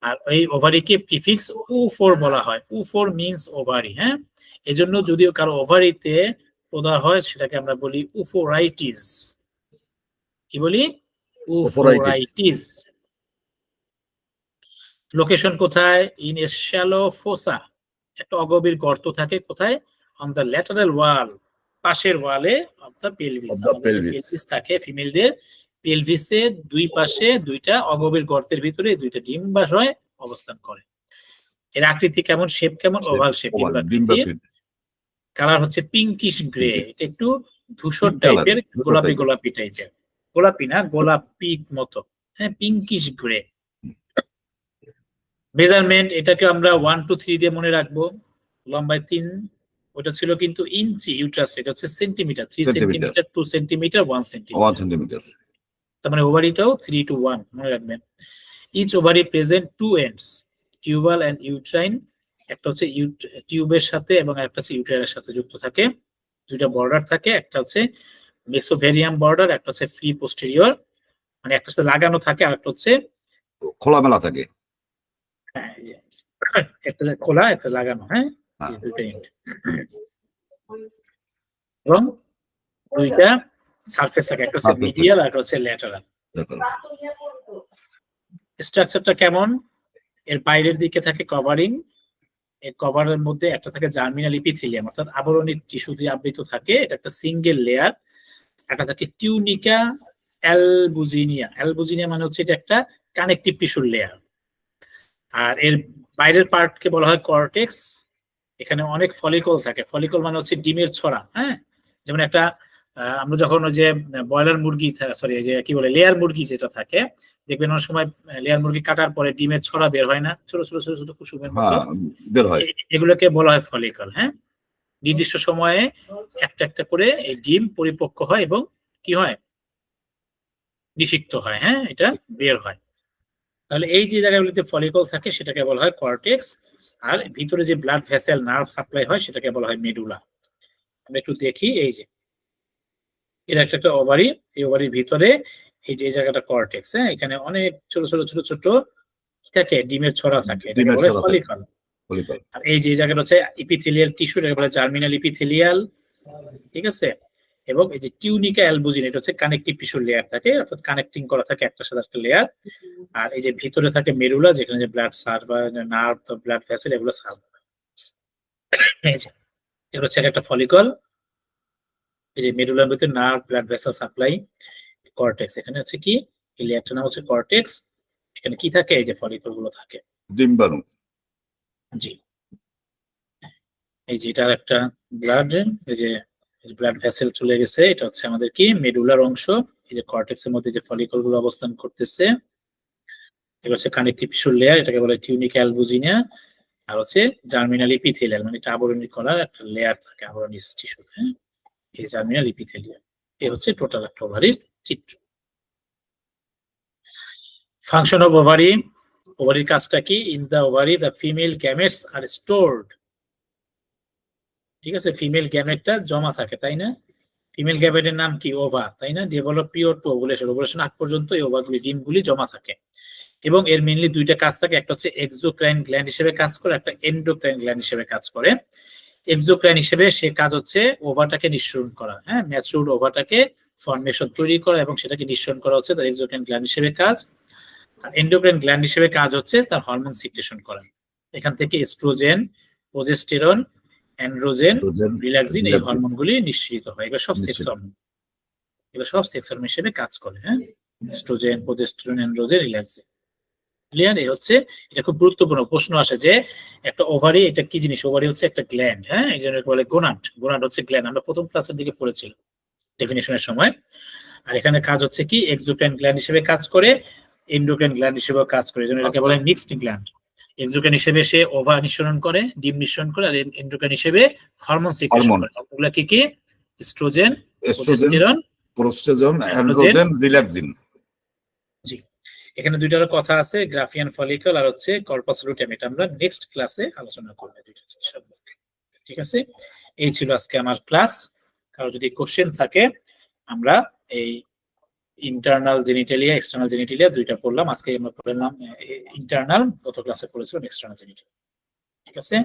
আর এই ওভারিকে প্রিফিক্স U4 বলা হয়। U4 means ovary. হ্যাঁ, এজন্য যদিও কারো ওভারিতে প্রদাহ হয়, সেটাকে আমরা বলি উফোরাইটিস। কি বলি? উফোরাইটিস। লোকেশন কোথায়? ইন এ শ্যালো ফোসা, একটা অগভীর গর্ত থাকে কোথায়? অন দ্য ল্যাটারাল ওয়াল, পাশের ওয়ালে অফ দ্য পেলভিস। পেলভিস থাকে ফিমেলদের, পেলভিসের দুই পাশে দুইটা অগভীর গর্তের ভিতরে দুইটা ডিম্বাশয় অবস্থান করে। এর আকৃতি কেমন? শেপ কেমন? ওভাল শেপ, ডিম্বাকৃতি। কালার হচ্ছে পিঙ্কিশ গ্রে, এটা একটু ধূসর টাইপের, গোলাপি টাইপের। গোলাপি না, গোলাপি মতো। হ্যাঁ, পিঙ্কিশ গ্রে। মেজারমেন্ট, এটাকে আমরা 1 to 3 দিয়ে মনে রাখবো। লম্বায় 3, ওটা ছিল কিন্তু ইঞ্চি, ইউট্রাস এটা হচ্ছে সেন্টিমিটার, 3 সেন্টিমিটার, 2 সেন্টিমিটার, 1 সেন্টিমিটার। তার মানে ওভারিটাও 3 to 1 মনে রাখবেন। Each ovary present two ends, tubal and uterine. একটা হচ্ছে টিউবের সাথে এবং একটা হচ্ছে ইউট্রাইনের সাথে যুক্ত থাকে। দুইটা বর্ডার থাকে, একটা হচ্ছে মেসোভেরিয়াম বর্ডার, একটা হচ্ছে ফ্রি পোস্টেরিয়র, মানে একটা হচ্ছে লাগানো থাকে আর একটা হচ্ছে খোলামেলা থাকে। হ্যাঁ, এই যে, একটা খোলা একটা লাগানো। হ্যাঁ, হ্যাঁ। এই দুইটা end। এবং দুইটা সারফেস থাকে, একটা হচ্ছে Surface থাকে। মিডিয়াল আর একটা হচ্ছে ল্যাটারাল। স্ট্রাকচারটা কেমন? এর বাইরের দিকে থাকে কভারিং, এই কভারের মধ্যে একটা থাকে জার্মিনাল ইপিথেলিয়াম অর্থাৎ আবরণী টিস্যু দিয়ে আবৃত থাকে, এটা একটা সিঙ্গেল লেয়ার। একটা থাকে টিউনিকা অ্যালবুজিনিয়া, অ্যালবুজিনিয়া মানে হচ্ছে এটা একটা কানেকটিভ টিস্যুর লেয়ার। আর এর বাইরের পার্টকে বলা হয় কর্টেক্স। এখানে অনেক ফলিকল থাকে, ফলিকল মানে হচ্ছে ডিমের ছড়া। হ্যাঁ, যেমন একটা আমরা যখন ওই যে ব্রয়লার মুরগি, সরি যে কি বলে লেয়ার মুরগি যেটা থাকে, দেখবেন অনেক সময় লেয়ার মুরগি কাটার পরে ডিমের ছড়া বের হয় না, ছোট ছোট ছোট ছোট কুসুমের মতো, হ্যাঁ, বের হয়। এগুলোকে বলা হয় ফলিকল। হ্যাঁ, নির্দিষ্ট সময়ে একটা একটা করে এই ডিম পরিপক্ক হয় এবং কি হয়, নিষিক্ত হয়। হ্যাঁ, এটা বের হয়। তাহলে এই যে জায়গাগুলিতে ফলিকল থাকে সেটাকে বলা হয় কর্টেক্স, আর ভিতরে যে ব্লাড ভেসেল নার্ভ সাপ্লাই হয় সেটাকে বলা হয় মেডুলা। আমরা একটু দেখি, এই যে এর একটা ওভারি, এই ওভারির ভিতরে এই যে জায়গাটা কর্টেক্স। হ্যাঁ, এখানে অনেক ছোট ছোট ছোট ছোট থাকে, ডিমের ছড়া থাকে, এটাকে ডিমের বলে ছড়া থাকে। ফলিকল। ফলিকল। আর এই যে জায়গাটা হচ্ছে ইপিথেলিয়াল টিস্যু, এটাকে বলে জার্মিনাল ইপিথেলিয়াল। ঠিক আছে, এবং এই যে টিউনিকা অ্যালবুজিন, এটা হচ্ছে কানেকটিভ টিস্যুর লেয়ার থাকে, অর্থাৎ কানেক্টিং করা থাকে একটা সাথে একটা লেয়ার। আর এই যে ভিতরে থাকে মেরুলা, যেখানে যে ব্লাড সার্ভ বা নার্ভ, ব্লাড ভেসেল এগুলো সার্ভ। এই যে এগুলো হচ্ছে একটা ফলিকল, এই যে মেরুলার ভিতরে nerve, blood vessel supply, cortex. এখানে হচ্ছে কি, এই লেয়ারটার নাম হচ্ছে কর্টেক্স। এখানে কি থাকে, এই যে ফলিকল গুলো থাকে। ডিম্বাণু। জি, এই যে এটা একটা ব্লাড, এই যে ব্লাড ভেসেল চলে গেছে, এটা হচ্ছে আমাদের কি মেডুলার অংশ। এই যে কর্টেক্সের মধ্যে যে ফলিকল গুলো অবস্থান করতেছে, এগুলো হচ্ছে কানেকটিভ টিস্যুর লেয়ার, এটাকে বলে টিউনিকা অ্যালবুজিনিয়া। আর হচ্ছে জার্মিনাল ইপিথেলিয়াল, মানে এটা আবরণী করার একটা লেয়ার থাকে, আবরণী টিস্যু। হ্যাঁ, এই জার্মিনাল ইপিথেলিয়াল। এই হচ্ছে টোটাল একটা ওভারির চিত্র। ফাংশন অফ ওভারি, ওভারির কাজটা কি? In the ovary the female gametes are stored. ঠিক আছে, ফিমেল গ্যামেটটা জমা থাকে, তাই না? ফিমেল গ্যামেটের নাম কি? ওভা, তাই না? Develop period to ovulation, ovulation আগ পর্যন্ত এই ওভাগুলি, ডিমগুলি জমা থাকে। এবং এর মেইনলি দুইটা কাজ থাকে, একটা হচ্ছে এক্সোক্রাইন গ্ল্যান্ড হিসেবে কাজ করে, একটা এন্ডোক্রাইন গ্ল্যান্ড হিসেবে কাজ করে। এক্সোক্রাইন হিসেবে সে কাজ হচ্ছে ওভাটাকে নিঃসরণ করা। হ্যাঁ, ম্যাচিউরড ওভাটাকে ফর্মেশন তৈরি করা এবং সেটাকে নিঃসরণ করা হচ্ছে তার এক্সোক্রাইন গ্ল্যান্ড হিসেবে কাজ। আর এন্ডোক্রাইন গ্ল্যান্ড হিসেবে কাজ হচ্ছে তার হরমোন সিক্রেশন করা। এখান থেকে এস্ট্রোজেন, প্রোজেস্টেরন, অ্যান্ড্রোজেন, রিল্যাক্সিন এই হরমোনগুলি নিঃসৃত হয়। এগুলো সব সেক্স হরমোন, এগুলো সব সেক্স হরমোন হিসেবে কাজ করে। হ্যাঁ, oestrogen, progesterone, androgen, relaxin. Clear? এই হচ্ছে, এটা খুব গুরুত্বপূর্ণ প্রশ্ন আসে যে একটা ওভারি এটা কি জিনিস? ওভারি হচ্ছে একটা গ্ল্যান্ড। হ্যাঁ, এই জন্য বলে গোনাড। গোনাড হচ্ছে গ্ল্যান্ড, আমরা প্রথম ক্লাসের দিকে পড়েছিলাম ডেফিনিশনের সময়। আর এখানে কাজ হচ্ছে কি, এক্সোক্রাইন গ্ল্যান্ড হিসেবে কাজ করে, এন্ডোক্রাইন গ্ল্যান্ড হিসেবে কাজ করে। এই জন্য এটাকে বলে মিক্সড গ্ল্যান্ড। এক্সোক্রাইন হিসেবে সে ওভা নিঃসরণ করে, ডিম নিঃসরণ করে, আর এন্ডোক্রাইন হিসেবে হরমোন সিক্রেশন করে। ওগুলা কি কি? এস্ট্রোজেন, প্রোজেস্টেরন, প্রোস্টেরন, অ্যান্ড্রোজেন, রিল্যাক্সিন। জি, এখানে দুইটার কথা আছে, গ্রাফিয়ান ফলিকল আর হচ্ছে কর্পাস লুটেম। এটা আমরা নেক্সট ক্লাসে আলোচনা করব দুইটা জিনিস সম্পর্কে। ঠিক আছে, এই ছিল আজকে আমার ক্লাস। কারো যদি কোশ্চেন থাকে, আমরা এই ইন্টারনাল জেনিটালিয়া, এক্সটার্নাল জেনিটালিয়া দুইটা পড়লাম। আজকে আমরা পড়লাম ইন্টারনাল, গত ক্লাসে পড়েছিলাম এক্সটার্নাল জেনিটালিয়া। ঠিক আছে।